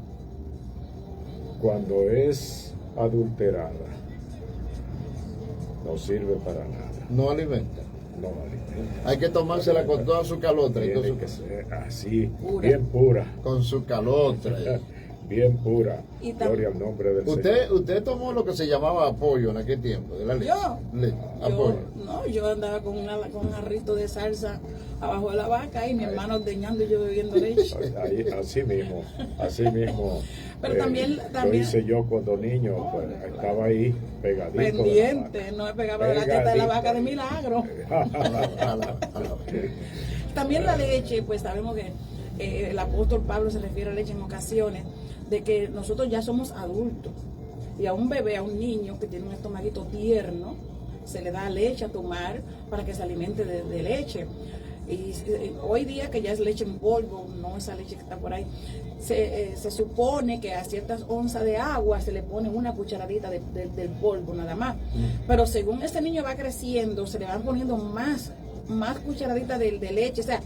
cuando es adulterada, no sirve para nada. No alimenta. No alimenta. Hay que tomársela con toda su calotra. Y con Tiene su, que ser así, Pura. bien pura. con su calotra. Bien pura. Y Gloria al nombre del Señor. Usted tomó lo que se llamaba apoyo en aquel tiempo, de la leche. ¿Yo? Apoyo. Yo andaba con un jarrito de salsa abajo de la vaca y mi hermano ordeñando y yo bebiendo leche. Ahí, así mismo. Pero también Lo hice yo cuando niño, pues, estaba ahí pegadito. Pendiente, no me pegaba de la teta de la vaca de Pegadito. milagro. Alaba. También la leche, pues sabemos que el apóstol Pablo se refiere a leche en ocasiones, de que nosotros ya somos adultos. Y a un bebé, a un niño que tiene un estomaguito tierno, se le da leche a tomar para que se alimente de leche. Y hoy día que ya es leche en polvo, no esa leche que está por ahí, se supone que a ciertas onzas de agua se le pone una cucharadita del polvo nada más. Pero según este niño va creciendo, se le van poniendo más cucharaditas de leche, o sea,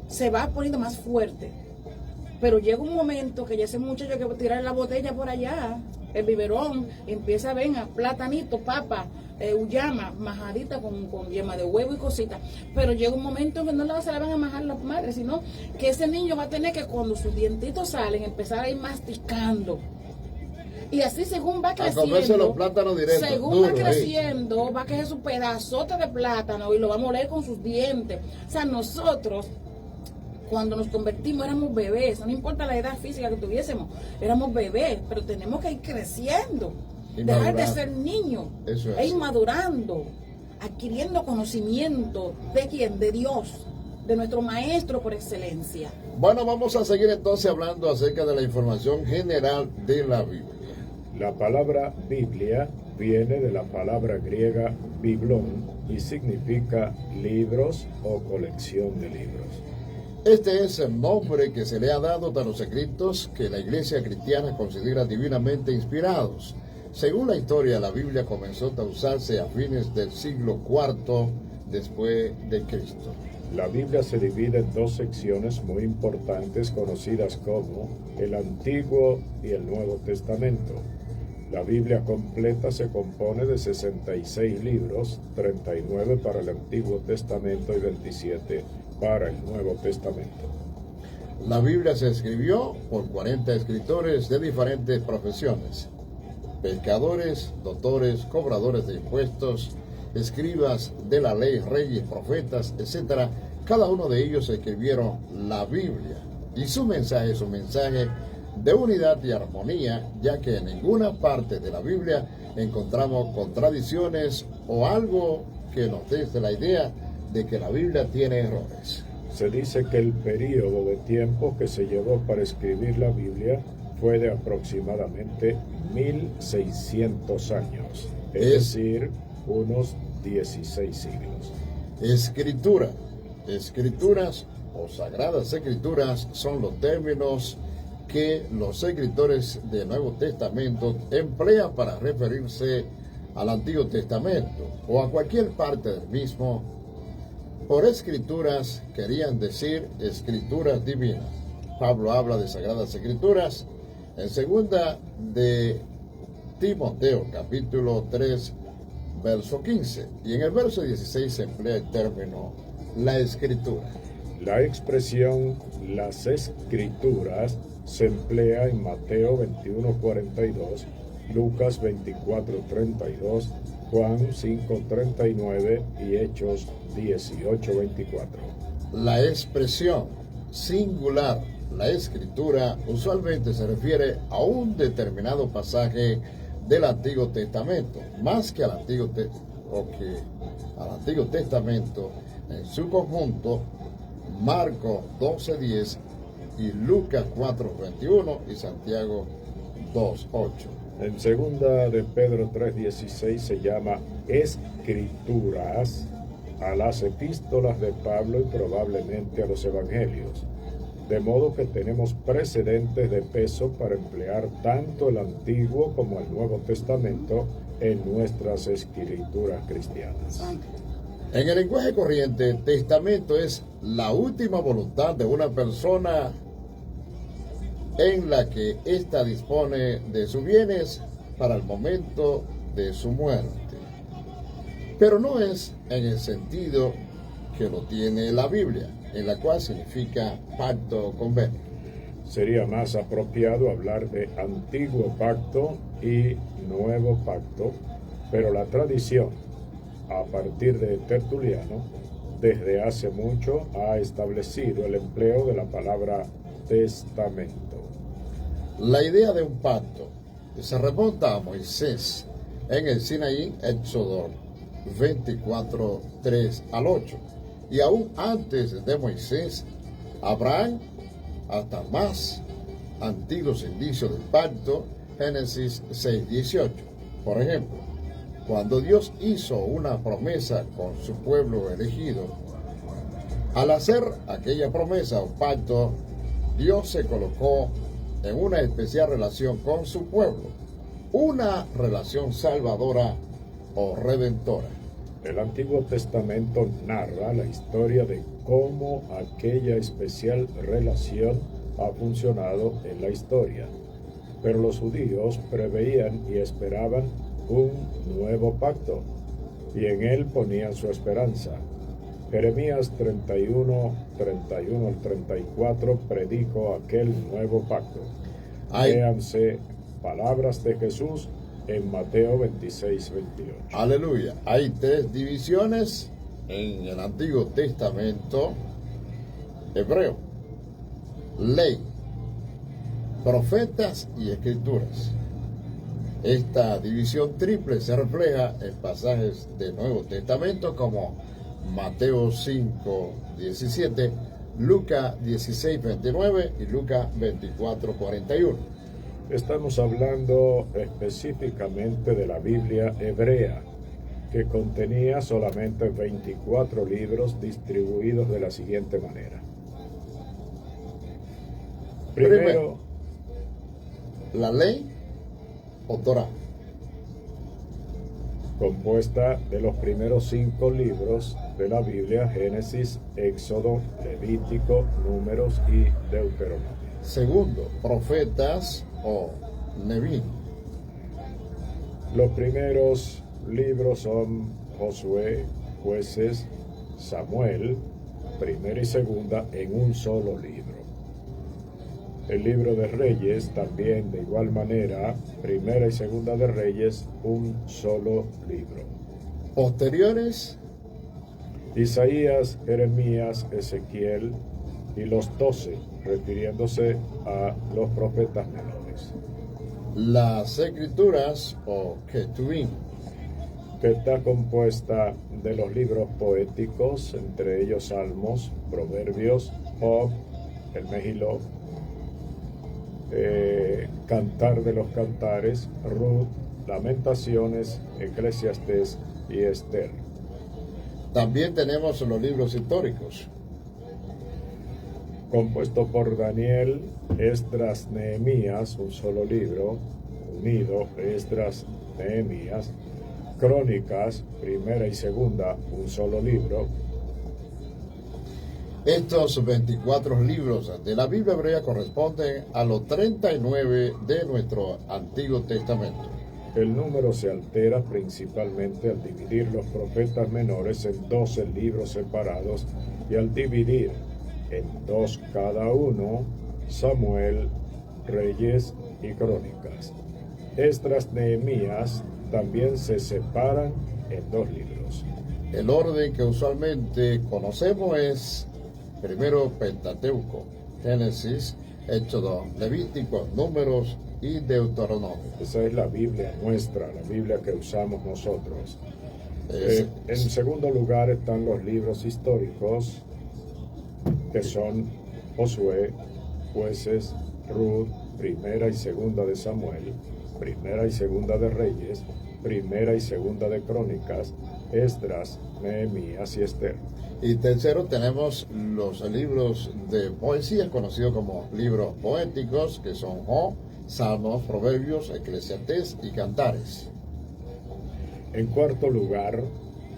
se va poniendo más fuerte. Pero llega un momento que ya ese muchacho que va a tirar la botella por allá, el biberón, empieza a ver platanito, papa, uyama, majadita con yema de huevo y cositas. Pero llega un momento en que no se la van a majar las madres, sino que ese niño va a tener que, cuando sus dientitos salen, empezar a ir masticando. Y así según va creciendo, A comerse los plátanos directos. según va creciendo, va a coger su pedazote de plátano y lo va a moler con sus dientes. O sea, nosotros, cuando nos convertimos, éramos bebés, no importa la edad física que tuviésemos, éramos bebés, pero tenemos que ir creciendo, dejar de ser niños, e ir madurando, adquiriendo conocimiento de quién, de Dios, de nuestro maestro por excelencia. Bueno, vamos a seguir entonces hablando acerca de la información general de la Biblia. La palabra Biblia viene de la palabra griega biblón y significa libros o colección de libros. Este es el nombre que se le ha dado a los escritos que la iglesia cristiana considera divinamente inspirados. Según la historia, la Biblia comenzó a usarse a fines del siglo IV después de Cristo. La Biblia se divide en dos secciones muy importantes conocidas como el Antiguo y el Nuevo Testamento. La Biblia completa se compone de 66 libros, 39 para el Antiguo Testamento y 27 para el Nuevo Testamento. La Biblia se escribió por 40 escritores de diferentes profesiones: pescadores, doctores, cobradores de impuestos, escribas de la ley, reyes, profetas, etc. Cada uno de ellos escribieron la Biblia, y su mensaje es un mensaje de unidad y armonía, ya que en ninguna parte de la Biblia encontramos contradicciones o algo que nos dé la idea de que la Biblia tiene errores. Se dice que el período de tiempo que se llevó para escribir la Biblia fue de aproximadamente 1600 años, es decir, unos 16 siglos. Escritura, escrituras o sagradas escrituras son los términos que los escritores del Nuevo Testamento emplean para referirse al Antiguo Testamento o a cualquier parte del mismo. Por escrituras querían decir escrituras divinas. Pablo habla de sagradas escrituras en segunda de Timoteo, capítulo 3, verso 15. Y en el verso 16 se emplea el término la escritura. La expresión las escrituras se emplea en Mateo 21:42, Lucas 24:32, Juan 5:39 y Hechos 18:24. La expresión singular, la escritura, usualmente se refiere a un determinado pasaje del Antiguo Testamento, más que al Antiguo Testamento en su conjunto, Marcos 12:10 y Lucas 4:21 y Santiago 2:8. En segunda de Pedro 3:16 se llama escrituras a las epístolas de Pablo y probablemente a los evangelios. De modo que tenemos precedentes de peso para emplear tanto el Antiguo como el Nuevo Testamento en nuestras escrituras cristianas. En el lenguaje corriente, testamento es la última voluntad de una persona en la que ésta dispone de sus bienes para el momento de su muerte. Pero no es en el sentido que lo tiene la Biblia, en la cual significa pacto o convenio. Sería más apropiado hablar de antiguo pacto y nuevo pacto, pero la tradición, a partir de Tertuliano, desde hace mucho ha establecido el empleo de la palabra testamento. La idea de un pacto se remonta a Moisés en el Sinaí, Éxodo 24, 3 al 8. Y aún antes de Moisés, Abraham, hasta más antiguos indicios del pacto, Génesis 6, 18. Por ejemplo, cuando Dios hizo una promesa con su pueblo elegido, al hacer aquella promesa o pacto, Dios se colocó en una especial relación con su pueblo, una relación salvadora o redentora. El Antiguo Testamento narra la historia de cómo aquella especial relación ha funcionado en la historia. Pero los judíos preveían y esperaban un nuevo pacto, y en él ponían su esperanza. Jeremías 31 al 34 predijo aquel nuevo pacto. Léanse palabras de Jesús en Mateo 26, 28. Aleluya. Hay tres divisiones en el Antiguo Testamento hebreo: ley, profetas y escrituras. Esta división triple se refleja en pasajes del Nuevo Testamento como Mateo 5, 17, Lucas 16, 29 y Lucas 24, 41. Estamos hablando específicamente de la Biblia hebrea, que contenía solamente 24 libros distribuidos de la siguiente manera. Primero, la ley o Torah. compuesta de los primeros 5 libros de la Biblia: Génesis, Éxodo, Levítico, Números y Deuteronomio. Segundo, profetas o Neví. Los primeros libros son Josué, Jueces, Samuel, primera y segunda en un solo libro. El libro de Reyes también, de igual manera, primera y segunda de Reyes, un solo libro. Posteriores, Isaías, Jeremías, Ezequiel y los 12, refiriéndose a los profetas menores. las escrituras o Ketuvim. Que está compuesta de los libros poéticos, entre ellos Salmos, Proverbios, Job, el Mejiló, Cantar de los Cantares, Ruth, Lamentaciones, Eclesiastés y Esther. También tenemos los libros históricos. Compuesto por Daniel, Esdras, Nehemías, un solo libro, unido, Esdras, Nehemías, Crónicas, primera y segunda, un solo libro. Estos 24 libros de la Biblia hebrea corresponden a los 39 de nuestro Antiguo Testamento. El número se altera principalmente al dividir los profetas menores en 12 libros separados y al dividir en 2 cada uno, Samuel, Reyes y Crónicas. Esdras, Nehemías también se separan en 2 libros. El orden que usualmente conocemos es primero Pentateuco, Génesis, Éxodo, Levítico, Números y Deuteronomio. Esa es la Biblia nuestra, la Biblia que usamos nosotros. Es- En segundo lugar están los libros históricos, que son Josué, Jueces, Ruth, primera y segunda de Samuel, primera y segunda de Reyes, primera y segunda de Crónicas, Esdras, Nehemías y Esther. Y tercero tenemos los libros de poesía, conocidos como libros poéticos, que son Job, Salmos, Proverbios, Eclesiastés y Cantares. En cuarto lugar,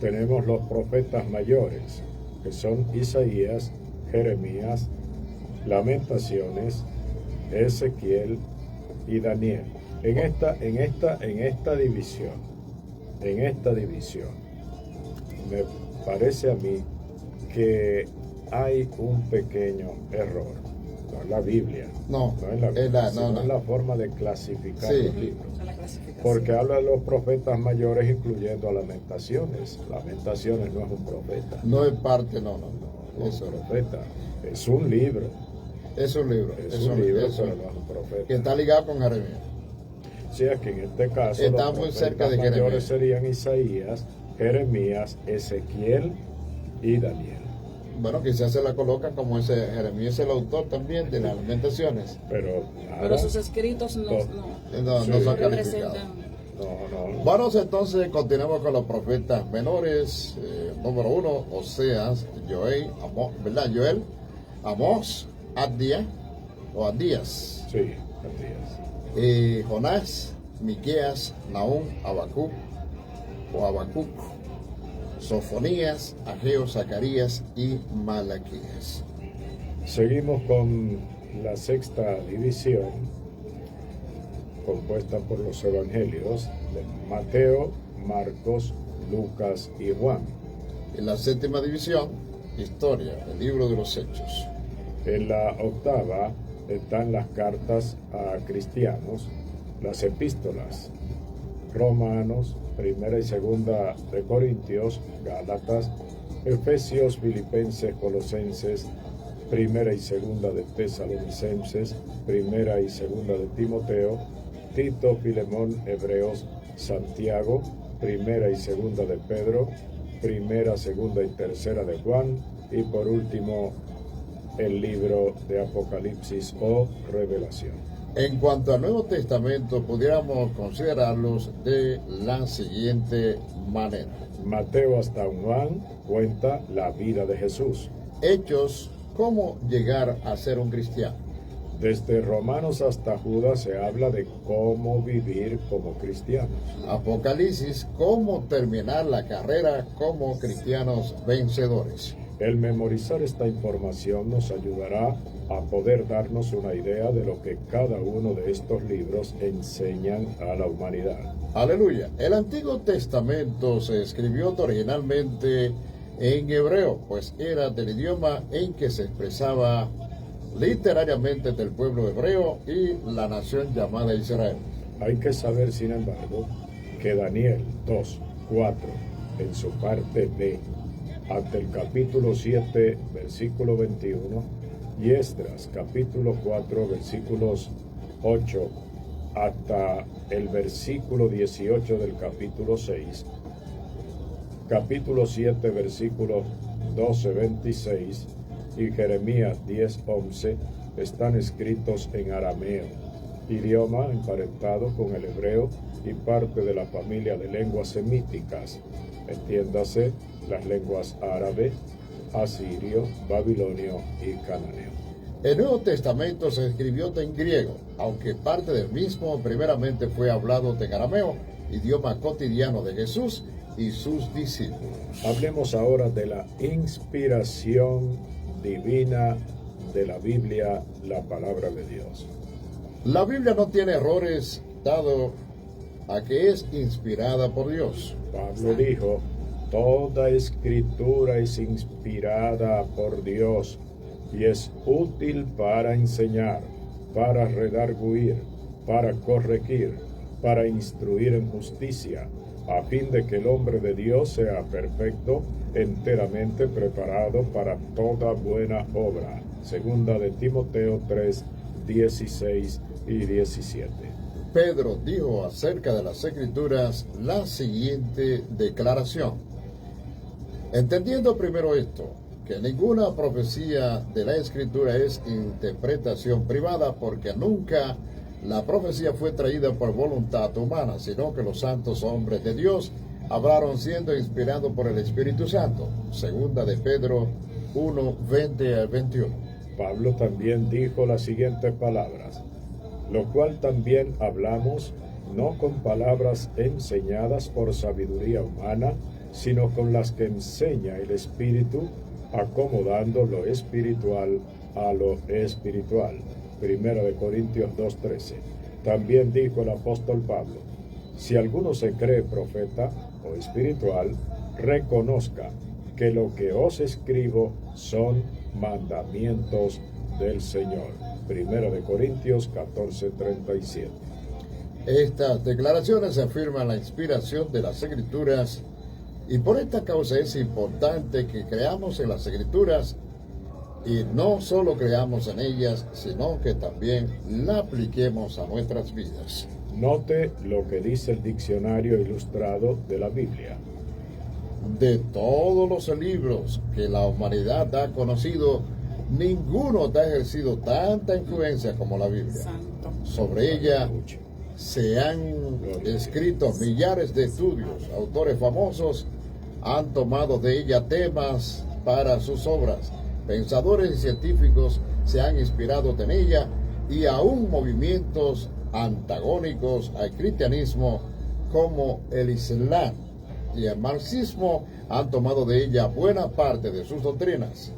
tenemos los profetas mayores, que son Isaías, Jeremías, Lamentaciones, Ezequiel y Daniel. En esta división, me parece a mí que hay un pequeño error. No es la Biblia, No, es la es Biblia, la- sino no. es la forma de clasificar Sí. los libros. Esa es la clasificación. Porque habla de los profetas mayores, incluyendo a Lamentaciones. Lamentaciones no es un profeta. No es parte, no. No es Eso un no. profeta. Es un libro. Es un libro. Es un libro, eso, pero no es un que profeta. está ligado con Jeremías. Sí, aquí en este caso Está los muy profetas cerca de mayores Jeremías. serían Isaías, Jeremías, Ezequiel y Daniel. Bueno, quizás se la colocan como ese Jeremías es el autor también de las Lamentaciones. Pero Pero sus escritos no, No, Sí. no son calificados. representan. no. Vamos entonces, continuamos con los profetas menores. Número 1, Oseas, Joel, ¿verdad? Joel, Amós, Abdías o Abdías, Sí, Matías. Jonás, Miqueas, Nahum, Habacuc o Habacuc, Sofonías, Ageo, Zacarías y Malaquías. Seguimos con la sexta división, compuesta por los evangelios de Mateo, Marcos, Lucas y Juan. En la séptima división, Historia, el libro de los Hechos. En la octava están las cartas a cristianos, las epístolas, Romanos, primera y segunda de Corintios, Gálatas, Efesios, Filipenses, Colosenses, primera y segunda de Tesalonicenses, primera y segunda de Timoteo, Tito, Filemón, Hebreos, Santiago, primera y segunda de Pedro, primera, segunda y tercera de Juan, y por último el libro de Apocalipsis o Revelación. En cuanto al Nuevo Testamento, pudiéramos considerarlos de la siguiente manera. Mateo hasta Juan cuenta la vida de Jesús. Hechos, cómo llegar a ser un cristiano. Desde Romanos hasta Judas se habla de cómo vivir como cristianos. Apocalipsis, cómo terminar la carrera como cristianos vencedores. El memorizar esta información nos ayudará a poder darnos una idea de lo que cada uno de estos libros enseñan a la humanidad. Aleluya. El Antiguo Testamento se escribió originalmente en hebreo, pues era del idioma en que se expresaba literariamente del pueblo hebreo y la nación llamada Israel. Hay que saber, sin embargo, que Daniel 2:4, en su parte B, hasta el capítulo 7, versículo 21, y Esdras, capítulo 4, versículos 8, hasta el versículo 18 del capítulo 6, capítulo 7, versículos 12, 26, y Jeremías 10:11 están escritos en arameo, idioma emparentado con el hebreo y parte de la familia de lenguas semíticas, entiéndase las lenguas árabe, asirio, babilonio y cananeo. El Nuevo Testamento se escribió en griego, aunque parte del mismo primeramente fue hablado en arameo, idioma cotidiano de Jesús y sus discípulos. Hablemos ahora de la inspiración divina de la Biblia, la palabra de Dios. La Biblia no tiene errores, dado a que es inspirada por Dios. Pablo dijo, toda escritura es inspirada por Dios y es útil para enseñar, para redarguir, para corregir, para instruir en justicia, a fin de que el hombre de Dios sea perfecto, enteramente preparado para toda buena obra. Segunda de Timoteo 3, 16 y 17. Pedro dijo acerca de las Escrituras la siguiente declaración. Entendiendo primero esto, que ninguna profecía de la Escritura es interpretación privada, porque nunca la profecía fue traída por voluntad humana, sino que los santos hombres de Dios hablaron siendo inspirados por el Espíritu Santo. Segunda de Pedro 1, 20 al 21. Pablo también dijo las siguientes palabras, lo cual también hablamos, no con palabras enseñadas por sabiduría humana, sino con las que enseña el Espíritu, acomodando lo espiritual a lo espiritual. Primera de Corintios 2:13. También dijo el apóstol Pablo, si alguno se cree profeta o espiritual, reconozca que lo que os escribo son mandamientos del Señor. Primera de Corintios 14:37. Estas declaraciones afirman la inspiración de las Escrituras, y por esta causa es importante que creamos en las Escrituras, y no solo creamos en ellas, sino que también la apliquemos a nuestras vidas. Note lo que dice el diccionario ilustrado de la Biblia. De todos los libros que la humanidad ha conocido, ninguno ha ejercido tanta influencia como la Biblia. Santo. Sobre ella se han escrito millares de estudios. Autores famosos han tomado de ella temas para sus obras. Pensadores y científicos se han inspirado en ella, y aún movimientos antagónicos al cristianismo como el Islam y el marxismo han tomado de ella buena parte de sus doctrinas.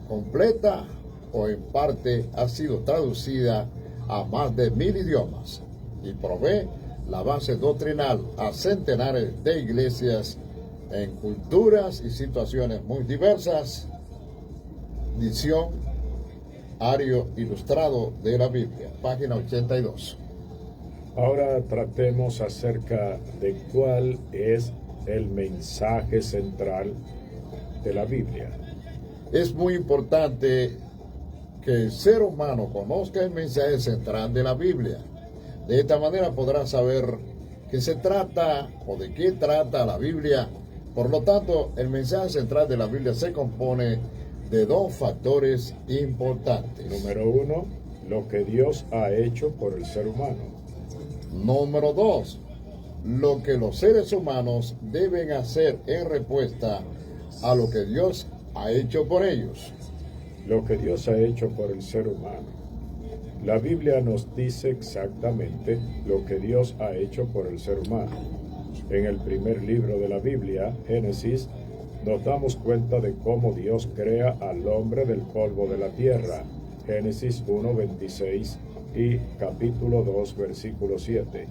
Completa o en parte ha sido traducida a más de 1000 idiomas y provee la base doctrinal a centenares de iglesias en culturas y situaciones muy diversas. Diccionario ilustrado de la Biblia, página 82. Ahora tratemos acerca de cuál es el mensaje central de la Biblia. Es muy importante que el ser humano conozca el mensaje central de la Biblia. De esta manera podrá saber qué se trata o de qué trata la Biblia. Por lo tanto, el mensaje central de la Biblia se compone de dos factores importantes. Número 1, lo que Dios ha hecho por el ser humano. Número 2, lo que los seres humanos deben hacer en respuesta a lo que Dios ha hecho por ellos. Lo que Dios ha hecho por el ser humano. La Biblia nos dice exactamente lo que Dios ha hecho por el ser humano. En el primer libro de la Biblia, Génesis, nos damos cuenta de cómo Dios crea al hombre del polvo de la tierra. Génesis 1:26 y capítulo 2, versículo 7.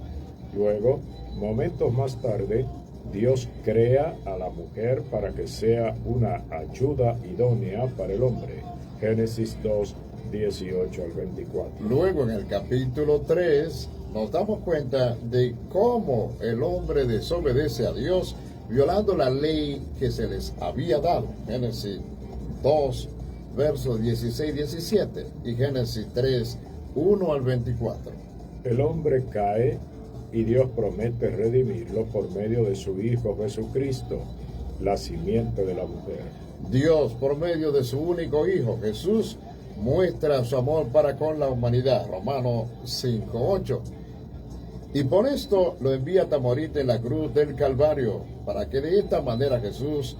Luego, momentos más tarde, Dios crea a la mujer para que sea una ayuda idónea para el hombre. Génesis 2, 18 al 24. Luego en el capítulo 3 nos damos cuenta de cómo el hombre desobedece a Dios violando la ley que se les había dado. Génesis 2, versos 16 y 17 y Génesis 3, 1 al 24. El hombre cae y Dios promete redimirlo por medio de su Hijo Jesucristo, la simiente de la mujer. Dios, por medio de su único Hijo, Jesús, muestra su amor para con la humanidad. Romanos 5:8. Y por esto lo envía a morir en la cruz del Calvario, para que de esta manera Jesús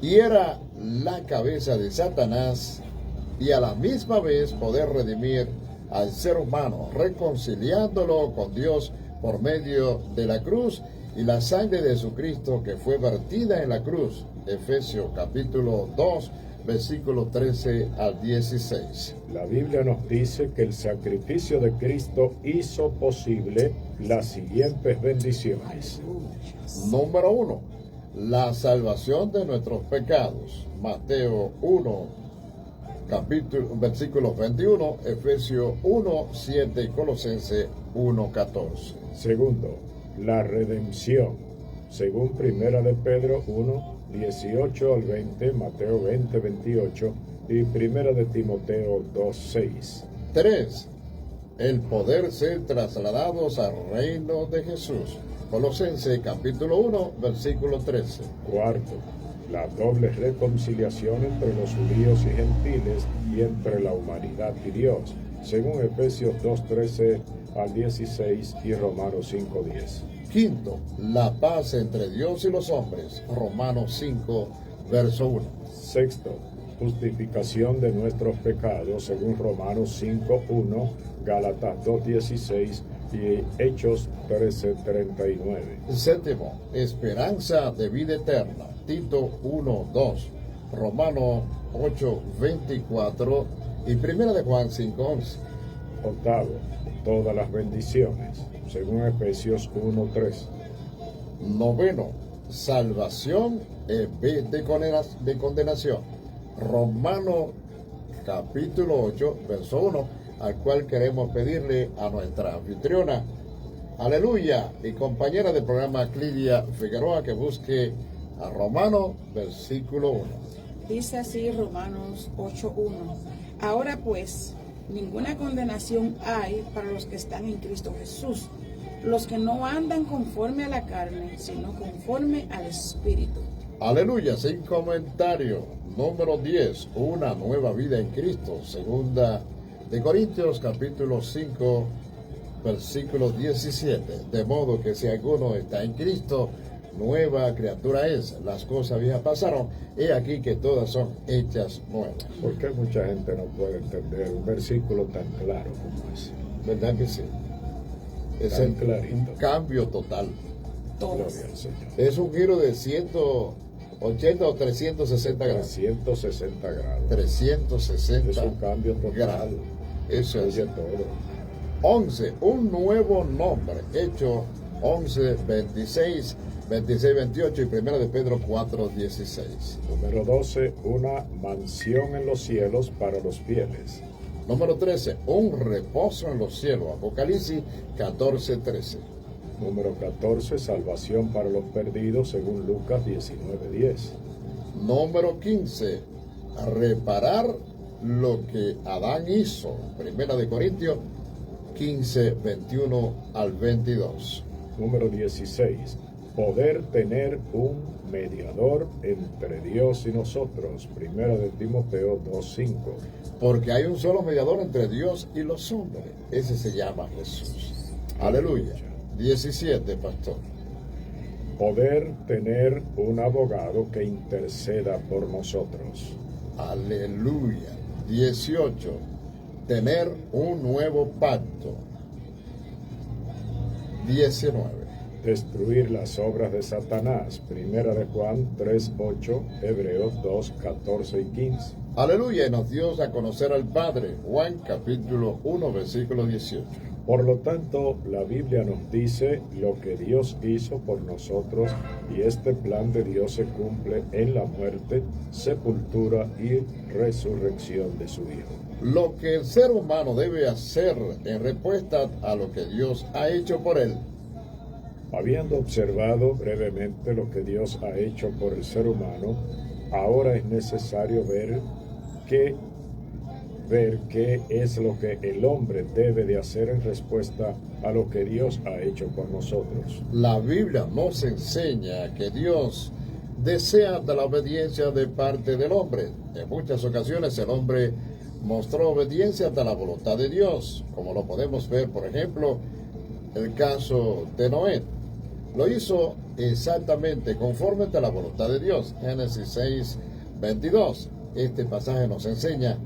hiera la cabeza de Satanás y a la misma vez poder redimir al ser humano, reconciliándolo con Dios por medio de la cruz y la sangre de Jesucristo que fue vertida en la cruz. Efesios capítulo 2, versículo 13 al 16. La Biblia nos dice que el sacrificio de Cristo hizo posible las siguientes bendiciones. Número 1. La salvación de nuestros pecados. Mateo 1, versículos 21, Efesios 1, 7 y Colosenses 1, 14. Segundo, la redención, según Primera de Pedro 1, 18 al 20, Mateo 20, 28 y Primera de Timoteo 2, 6. 3. El poder ser trasladados al reino de Jesús. Colosenses capítulo 1, versículo 13. Cuarto, la doble reconciliación entre los judíos y gentiles y entre la humanidad y Dios, según Efesios 2, 13 al 16 y Romanos 5, 10. Quinto, la paz entre Dios y los hombres. Romanos 5, verso 1. Sexto, justificación de nuestros pecados, según Romanos 5, 1, Gálatas 2, 16 y Hechos 13, 39. Séptimo, esperanza de vida eterna. Tito 1, 2, Romanos 8, 24 y Primera de Juan 5, 11. Octavo, todas las bendiciones, según Efesios 1, 3. Noveno, salvación en vez de condenación. Romanos capítulo 8, verso 1, al cual queremos pedirle a nuestra anfitriona, aleluya, y compañera del programa Clidia Figueroa, que busque a Romanos, versículo 1. Dice así Romanos 8:1. Ahora pues, ninguna condenación hay para los que están en Cristo Jesús, los que no andan conforme a la carne, sino conforme al Espíritu. Aleluya, sin comentario. Número 10, una nueva vida en Cristo. Segunda de Corintios, capítulo 5, versículo 17. De modo que si alguno está en Cristo, nueva criatura es. Las cosas viejas pasaron, he aquí que todas son hechas nuevas. ¿Por qué mucha gente no puede entender un versículo tan claro como ese? ¿Verdad que sí? Es Tan clarito. un cambio total. Todos. Gloria al Señor. Es un giro de 180 o 360 grados. 360 grados. 360 Es un cambio total. grados. Eso es. Oye, todo. 11, un nuevo nombre. Hechos 11, 26, 26, 28 y 1 de Pedro 4, 16. Número 12, una mansión en los cielos para los fieles. Número 13, un reposo en los cielos. Apocalipsis 14, 13. Número 14, salvación para los perdidos, según Lucas 19, 10. Número 15, reparar lo que Adán hizo. 1 de Corintios 15, 21 al 22. Número 16, poder tener un mediador entre Dios y nosotros. 1 de Timoteo 2, 5. Porque hay un solo mediador entre Dios y los hombres. Ese se llama Jesús. Aleluya. 17, pastor. Poder tener un abogado que interceda por nosotros. Aleluya. 18. tener un nuevo pacto. 19. Destruir las obras de Satanás. Primera de Juan 3:8, Hebreos 2:14 y 15. Aleluya, y nos dio a conocer al Padre. Juan capítulo 1, versículo 18. Por lo tanto, la Biblia nos dice lo que Dios hizo por nosotros, y este plan de Dios se cumple en la muerte, sepultura y resurrección de su Hijo. Lo que el ser humano debe hacer en respuesta a lo que Dios ha hecho por él. Habiendo observado brevemente lo que Dios ha hecho por el ser humano, ahora es necesario ver qué es lo que el hombre debe de hacer en respuesta a lo que Dios ha hecho por nosotros. La Biblia nos enseña que Dios desea de la obediencia de parte del hombre. En muchas ocasiones el hombre mostró obediencia ante la voluntad de Dios, como lo podemos ver, por ejemplo, el caso de Noé. Lo hizo exactamente conforme a la voluntad de Dios. Génesis 6:22. Este pasaje nos enseña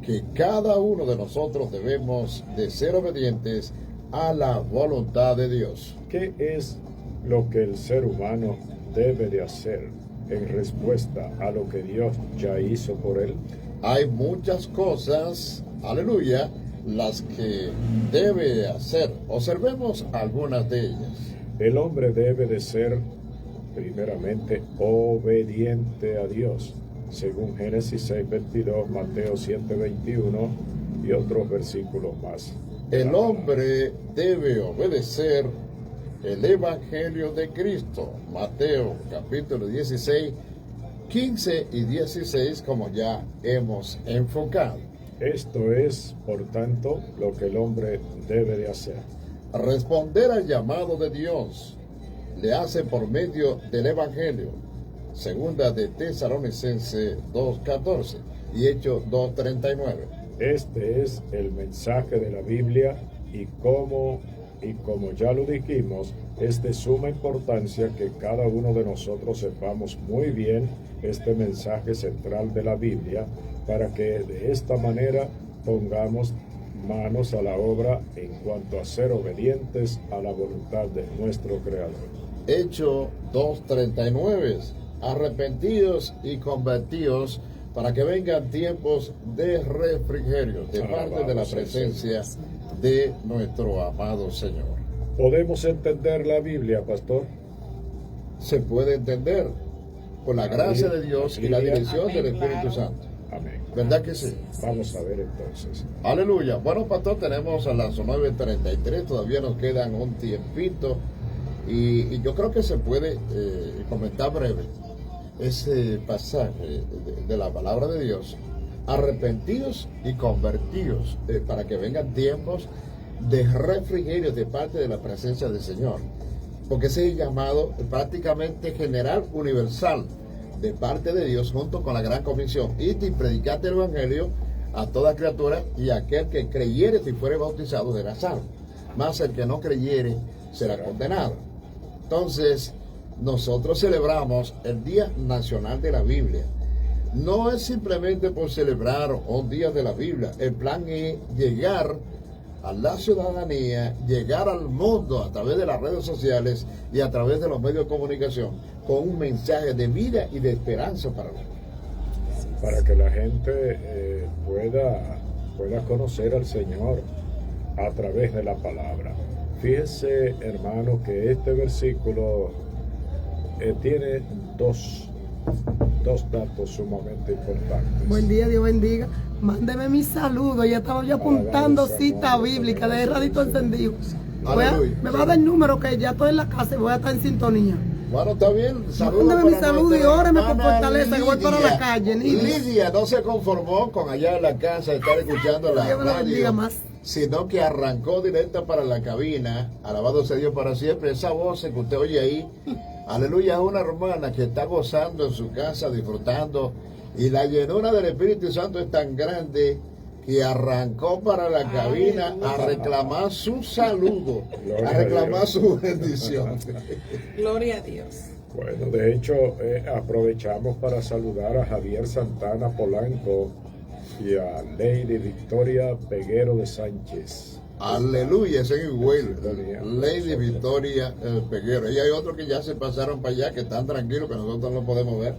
que cada uno de nosotros debemos de ser obedientes a la voluntad de Dios. ¿Qué es lo que el ser humano debe de hacer en respuesta a lo que Dios ya hizo por él? Hay muchas cosas, aleluya, las que debe hacer. Observemos algunas de ellas. El hombre debe de ser, primeramente, obediente a Dios, según Génesis 6:22, Mateo 7:21 y otros versículos más. El hombre debe obedecer el Evangelio de Cristo, Mateo capítulo 16, 15 y 16, como ya hemos enfocado. Esto es, por tanto, lo que el hombre debe de hacer. Responder al llamado de Dios le hace por medio del Evangelio. Segunda de Tesalonicenses 2:14 y Hechos 2:39. Este es el mensaje de la Biblia y como ya lo dijimos, es de suma importancia que cada uno de nosotros sepamos muy bien este mensaje central de la Biblia para que de esta manera pongamos manos a la obra en cuanto a ser obedientes a la voluntad de nuestro Creador. Hechos 2:39. Arrepentidos y convertidos para que vengan tiempos de refrigerio de parte de la presencia de nuestro amado Señor. ¿Podemos entender la Biblia, pastor? Se puede entender por la gracia de Dios y la dirección del Espíritu Santo. Amén. ¿Verdad que sí? Vamos a ver entonces. Aleluya. Bueno, pastor, tenemos a las 9:33, todavía nos quedan un tiempito y yo creo que se puede comentar breve ese pasaje de la palabra de Dios. Arrepentidos y convertidos para que vengan tiempos de refrigerio de parte de la presencia del Señor, porque ese es llamado prácticamente general, universal, de parte de Dios, junto con la gran comisión: id y predicad el evangelio a toda criatura, y aquel que creyere y fuere bautizado será salvo, mas el que no creyere será condenado. Entonces, nosotros celebramos el Día Nacional de la Biblia. No es simplemente por celebrar un día de la Biblia. El plan es llegar a la ciudadanía, llegar al mundo a través de las redes sociales y a través de los medios de comunicación con un mensaje de vida y de esperanza para que la gente pueda conocer al Señor a través de la palabra. Fíjese, hermano, que este versículo tiene dos datos sumamente importantes. Buen día, Dios bendiga. Mándeme mi saludo. Ya estaba yo apuntando cita bíblica de Radito Encendido. Me va a dar el número que ya estoy en la casa y voy a estar en sintonía. Bueno, está bien. Mándeme mi saludo y óreme por fortaleza que voy para la calle. Lidia no se conformó con allá en la casa estar escuchando la radio, sino que arrancó directa para la cabina. Alabado sea Dios para siempre. Esa voz que usted oye ahí, aleluya, es una hermana que está gozando en su casa, disfrutando, y la llenura del Espíritu Santo es tan grande que arrancó para la cabina a reclamar su saludo, a reclamar su bendición. Gloria a Dios. Bueno, de hecho, aprovechamos para saludar a Javier Santana Polanco, y a Lady Victoria Peguero de Sánchez. Aleluya, ese es igual. Lady Victoria Peguero. Y hay otros que ya se pasaron para allá, que están tranquilos, que nosotros no podemos ver.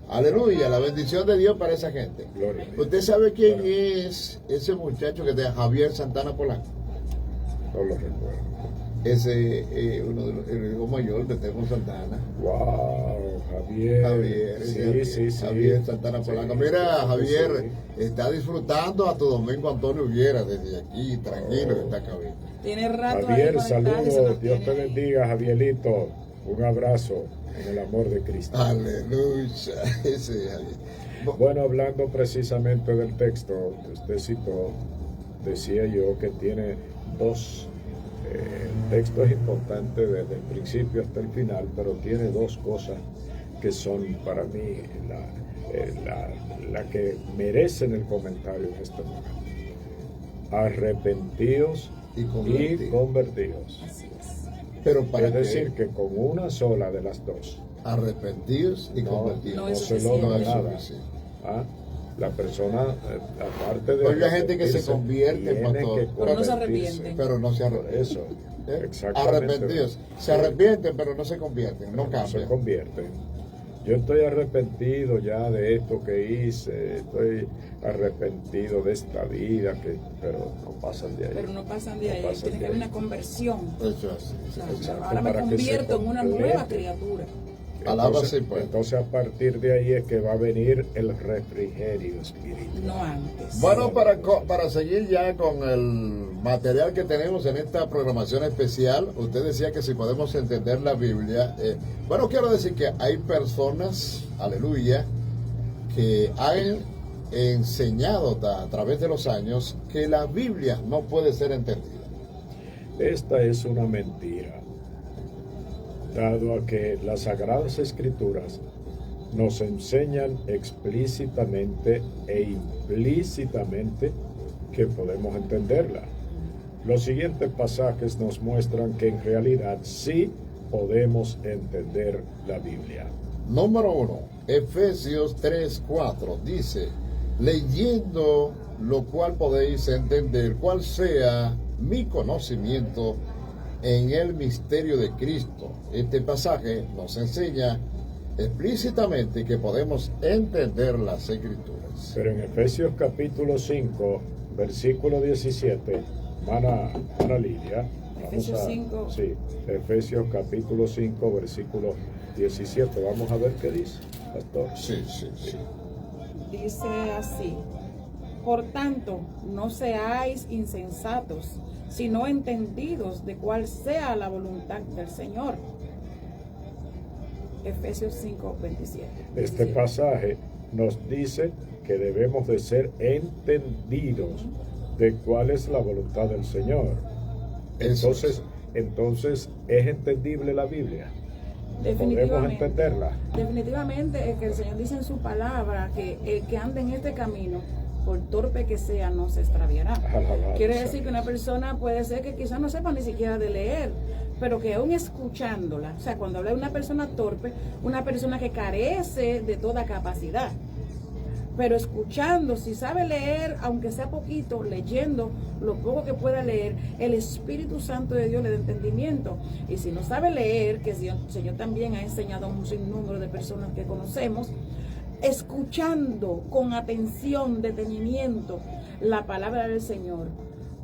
Aleluya, la bendición de Dios para esa gente. Gloria. ¿Usted sabe quién es ese muchacho que de Javier Santana Polanco? No lo recuerdo. Ese uno de los, el hijo mayor de Tejo Santana. Wow, Javier. Sí. Javier Santana Polanco. Sí, Mira, sí, Javier sí. está disfrutando a tu Domingo Antonio Hubiera desde aquí, tranquilo, en esta cabina. Tiene rato Javier, ahí conectado y se saludos. nos Dios te tiene- bendiga, Javierito. Un abrazo en el amor de Cristo. Aleluya. Ese es Javier. Bueno, hablando precisamente del texto que usted citó, decía yo que tiene dos. El texto es importante desde el principio hasta el final, pero tiene dos cosas que son para mí la que merecen el comentario en este momento. Arrepentidos Y y convertidos. Así es. Pero para Es decir, que que con una sola de las dos arrepentidos y no, convertidos. No no es se suficiente. logra No es nada. suficiente. ¿Ah? La persona, aparte de... Oiga, gente que se arrepentirse, convierte, tiene pastor, que pero no se convertirse. arrepienten. Pero no se Por arrepienten. eso, ¿Eh? exactamente. Arrepentidos. Se arrepienten, pero no se convierten, no Se cambian. convierten. Yo estoy arrepentido ya de esto que hice, estoy arrepentido de esta vida, pero no pasan de ahí. Pero no pasan de ahí, No pasan tiene de que haber ahí. una conversión. Eso es así. Claro, Exacto, ahora me para que se convierto en una complete. nueva criatura. Alaba Entonces, sí, pues. entonces a partir de ahí es que va a venir el refrigerio espiritual. No antes. Bueno, para seguir ya con el material que tenemos en esta programación especial, usted decía que si podemos entender la Biblia, bueno, quiero decir que hay personas, aleluya, que han enseñado a través de los años que la Biblia no puede ser entendida. Esta es una mentira, dado a que las Sagradas Escrituras nos enseñan explícitamente e implícitamente que podemos entenderla. Los siguientes pasajes nos muestran que en realidad sí podemos entender la Biblia. Número 1, Efesios 3:4 dice, leyendo lo cual podéis entender cuál sea mi conocimiento en el misterio de Cristo. Este pasaje nos enseña explícitamente que podemos entender las Escrituras. Pero en Efesios capítulo 5, versículo 17, Ana Lidia, Efesios 5. Sí, Efesios capítulo 5, versículo 17. Vamos a ver qué dice, pastor. Sí. Dice así: por tanto, no seáis insensatos, sino entendidos de cuál sea la voluntad del Señor. Efesios 5, 27. Este pasaje nos dice que debemos de ser entendidos de cuál es la voluntad del Señor. Entonces, ¿es entendible la Biblia? ¿Podemos entenderla? Definitivamente es que el Señor dice en su palabra que el que anda en este camino, por torpe que sea, no se extraviará. Alabado Quiere sea decir que una persona puede ser que quizás no sepa ni siquiera de leer, pero que aún escuchándola, o sea, cuando habla de una persona torpe, una persona que carece de toda capacidad, pero escuchando, si sabe leer, aunque sea poquito, leyendo lo poco que pueda leer, el Espíritu Santo de Dios le da entendimiento. Y si no sabe leer, que el Señor también ha enseñado a un sinnúmero de personas que conocemos, escuchando con atención, detenimiento la palabra del Señor,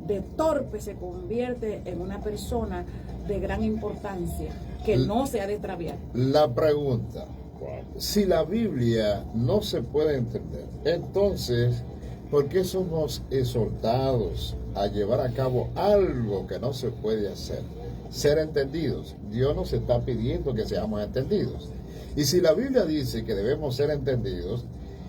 de torpe se convierte en una persona de gran importancia, que no se ha de extraviar. La pregunta, Wow. si la Biblia no se puede entender, entonces, ¿por qué somos exhortados a llevar a cabo algo que no se puede hacer? Ser entendidos. Dios nos está pidiendo que seamos entendidos. Y si la Biblia dice que debemos ser entendidos,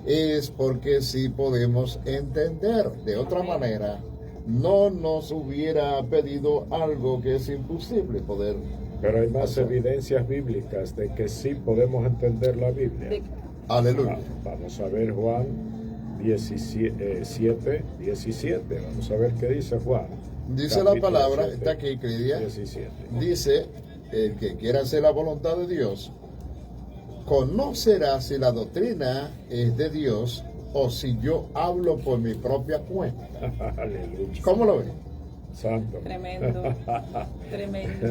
es porque sí podemos entender. De otra manera, no nos hubiera pedido algo que es imposible poder. Pero hay más hacer. evidencias bíblicas de que sí podemos entender la Biblia. Aleluya. Vamos a ver Juan 17. Vamos a ver qué dice Juan. Dice la Capítulo palabra, 7, está aquí, Cridia. 17. Dice, el que quiera hacer la voluntad de Dios, conocerá si la doctrina es de Dios, o si yo hablo por mi propia cuenta. Aleluya. ¿Cómo lo ven? Santo. Tremendo, tremendo.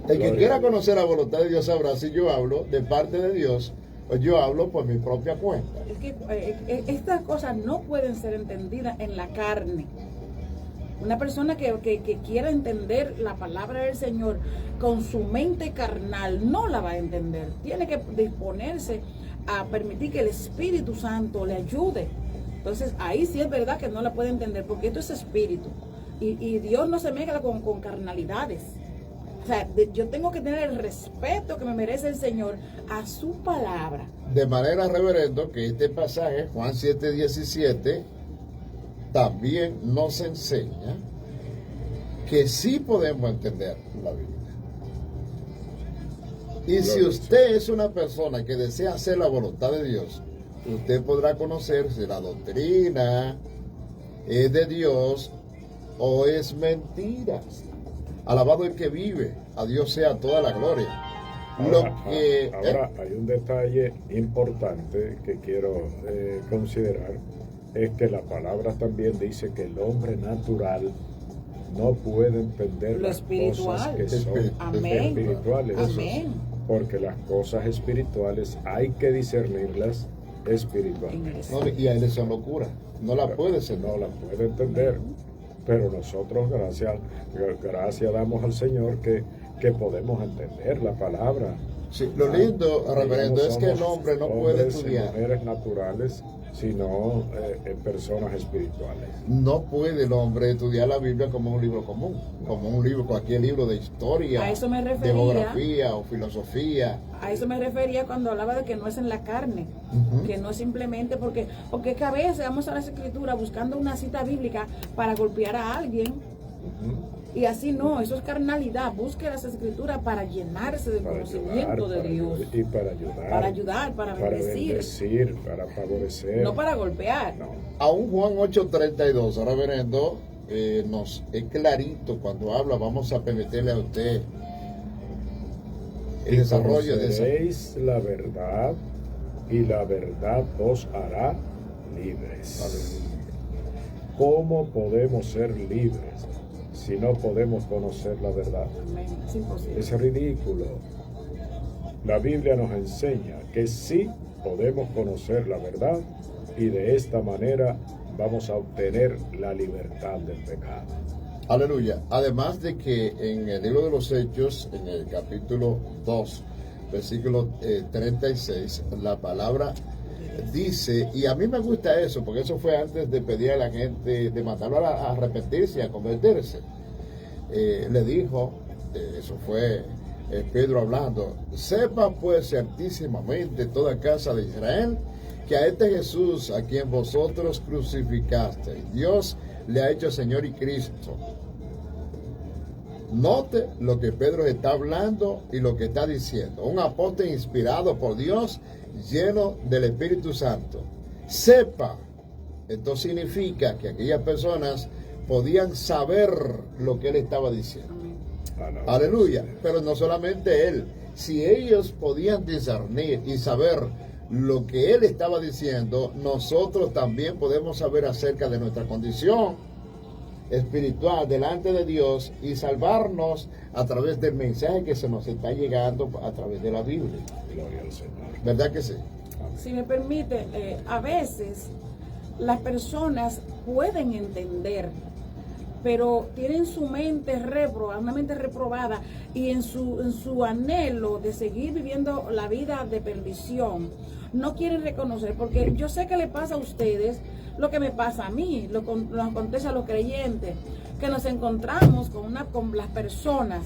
El que Gloria quiera a Dios. conocer la voluntad de Dios sabrá si yo hablo de parte de Dios o yo hablo por mi propia cuenta. Es que estas cosas no pueden ser entendidas en la carne. Una persona que quiera entender la palabra del Señor con su mente carnal no la va a entender. Tiene que disponerse a permitir que el Espíritu Santo le ayude. Entonces ahí sí es verdad que no la puede entender, porque esto es espíritu. Y Dios no se mezcla con carnalidades. O sea, yo tengo que tener el respeto que me merece el Señor a su palabra. De manera, reverendo, que este pasaje, Juan 7:17, también nos enseña que sí podemos entender la Biblia. Y si usted es una persona que desea hacer la voluntad de Dios, usted podrá conocer si la doctrina es de Dios o es mentira. Alabado el que vive, a Dios sea toda la gloria. Ahora hay un detalle importante que quiero considerar, es que la palabra también dice que el hombre natural no puede entender Lo las cosas espiritual. que son Amén. espirituales. Amén. Porque las cosas espirituales hay que discernirlas espiritualmente. No, y a él son locura, no la puede ser. No la puede entender. Pero nosotros, gracias damos al Señor que podemos entender la palabra. Sí, lo lindo, reverendo, es que el hombre no puede hombres y estudiar. mujeres naturales, sino personas espirituales. No puede el hombre estudiar la Biblia como un libro común, como un libro, cualquier libro de historia, A eso me de refería. geografía o filosofía. A eso me refería cuando hablaba de que no es en la carne, Ujú. que no es simplemente porque es que a veces vamos a las escrituras buscando una cita bíblica para golpear a alguien. Ujú. Y así no, eso es carnalidad. Busque las escrituras para llenarse del Para conocimiento ayudar, de Dios. y para ayudar. Para ayudar, para bendecir. Para favorecer. No para golpear. No. Aún Juan 8:32, reverendo, nos es clarito cuando habla. Vamos a permitirle a usted el Y desarrollo de esa. conoceréis la verdad, y la verdad os hará libres. ¿Cómo podemos ser libres si no podemos conocer la verdad? Amén. Es imposible. Es ridículo. La Biblia nos enseña que sí podemos conocer la verdad, y de esta manera vamos a obtener la libertad del pecado. Aleluya. Además de que en el libro de los Hechos, en el capítulo 2, versículo 36, la palabra dice, y a mí me gusta eso, porque eso fue antes de pedir a la gente, de mandarlo a arrepentirse, a convertirse. Le dijo, eso fue Pedro hablando, sepa pues certísimamente toda casa de Israel, que a este Jesús a quien vosotros crucificasteis, Dios le ha hecho Señor y Cristo. Note lo que Pedro está hablando y lo que está diciendo. Un apóstol inspirado por Dios, lleno del Espíritu Santo. Sepa, esto significa que aquellas personas podían saber lo que él estaba diciendo. Aleluya. Pero no solamente él. Si ellos podían discernir y saber lo que él estaba diciendo, nosotros también podemos saber acerca de nuestra condición espiritual delante de Dios y salvarnos a través del mensaje que se nos está llegando a través de la Biblia. Gloria al Señor. ¿Verdad que sí? Si me permite, a veces las personas pueden entender, pero tienen su mente una mente reprobada, y en su anhelo de seguir viviendo la vida de perdición, no quieren reconocer, porque yo sé que le pasa a ustedes lo que me pasa a mí, lo acontece a los creyentes, que nos encontramos con las personas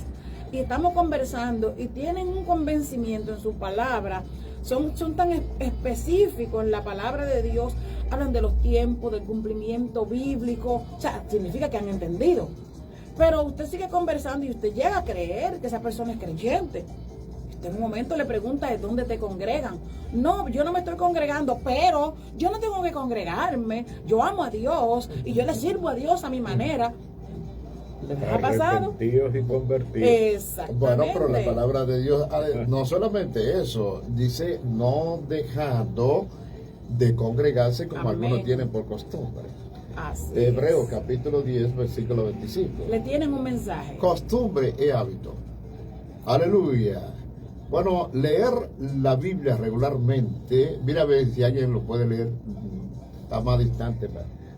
y estamos conversando y tienen un convencimiento en su palabra, son tan específicos en la palabra de Dios, hablan de los tiempos, del cumplimiento bíblico, o sea, significa que han entendido. Pero usted sigue conversando y usted llega a creer que esa persona es creyente. Usted en un momento le pregunta de dónde te congregan. No, yo no me estoy congregando, pero yo no tengo que congregarme. Yo amo a Dios y yo le sirvo a Dios a mi manera. ¿Les ha pasado? Arrepentidos y convertidos. Exactamente. Bueno, pero la palabra de Dios, no solamente eso, dice no dejando de congregarse como Amén. algunos tienen por costumbre. Así Hebreos es. capítulo 10, versículo 25. Le tienen un mensaje. Costumbre y hábito. Aleluya. Bueno, leer la Biblia regularmente, mira a ver si alguien lo puede leer, está más distante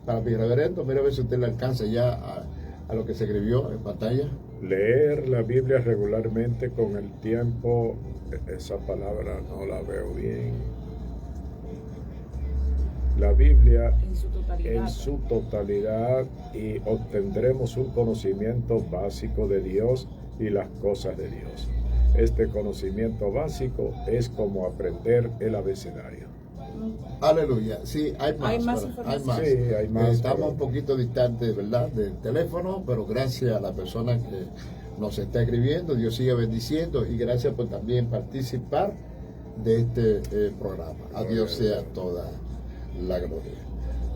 para mi reverendo, mira a ver si usted le alcanza ya a lo que se escribió en pantalla. Leer la Biblia regularmente con el tiempo, esa palabra no la veo bien. La Biblia En su totalidad. en su totalidad y obtendremos un conocimiento básico de Dios y las cosas de Dios. Este conocimiento básico es como aprender el abecedario. Aleluya. Sí, hay más. Hay más ¿verdad? información. Sí, hay más, Estamos pero- un poquito distantes, ¿verdad?, del teléfono, pero gracias a la persona que nos está escribiendo, Dios sigue bendiciendo y gracias por también participar de este programa. A Dios sea toda la gloria.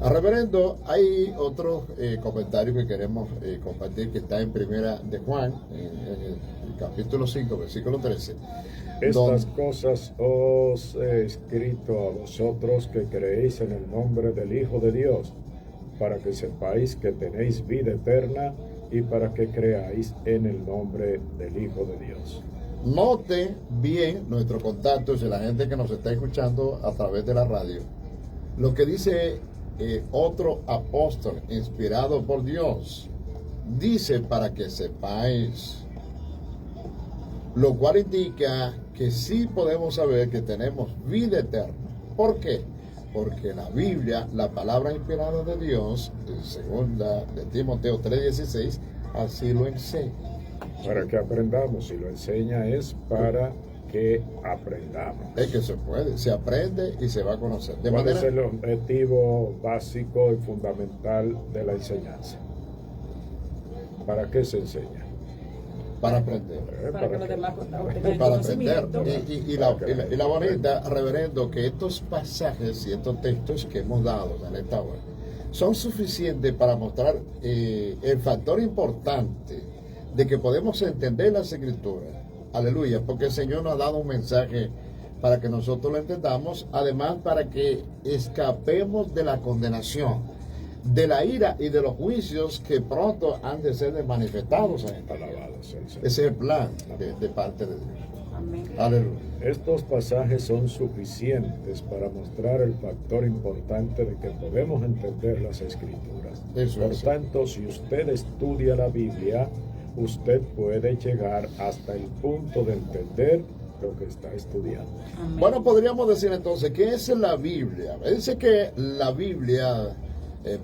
Reverendo, hay otro comentario que queremos compartir que está en Primera de Juan, en el capítulo 5, versículo 13. Estas cosas os he escrito a vosotros que creéis en el nombre del Hijo de Dios, para que sepáis que tenéis vida eterna y para que creáis en el nombre del Hijo de Dios. Note bien nuestro contacto y la gente que nos está escuchando a través de la radio. Lo que dice otro apóstol inspirado por Dios, dice para que sepáis, lo cual indica que sí podemos saber que tenemos vida eterna. ¿Por qué? Porque la Biblia, la palabra inspirada de Dios, en segunda de Timoteo 3:16, así lo enseña. Para que aprendamos, y lo enseña es para que aprendamos. Es que se puede, se aprende y se va a conocer. De ¿Cuál manera, es el objetivo básico y fundamental de la enseñanza? ¿Para qué se enseña? para aprender. Para que los demás obtengan Para aprender. conocimiento. Y la bonita, reverendo, que estos pasajes y estos textos que hemos dado en esta hora son suficientes para mostrar el factor importante de que podemos entender las Escrituras. Aleluya, porque el Señor nos ha dado un mensaje para que nosotros lo entendamos, además para que escapemos de la condenación, de la ira y de los juicios que pronto han de ser manifestados en esta palabra. Alabado sea el Señor. Ese es el plan de parte de Dios. Amén. Aleluya. Estos pasajes son suficientes para mostrar el factor importante de que podemos entender las Escrituras. Eso Por es. tanto, si usted estudia la Biblia, usted puede llegar hasta el punto de entender lo que está estudiando. Amén. Bueno, podríamos decir entonces, ¿qué es la Biblia? Dice que la Biblia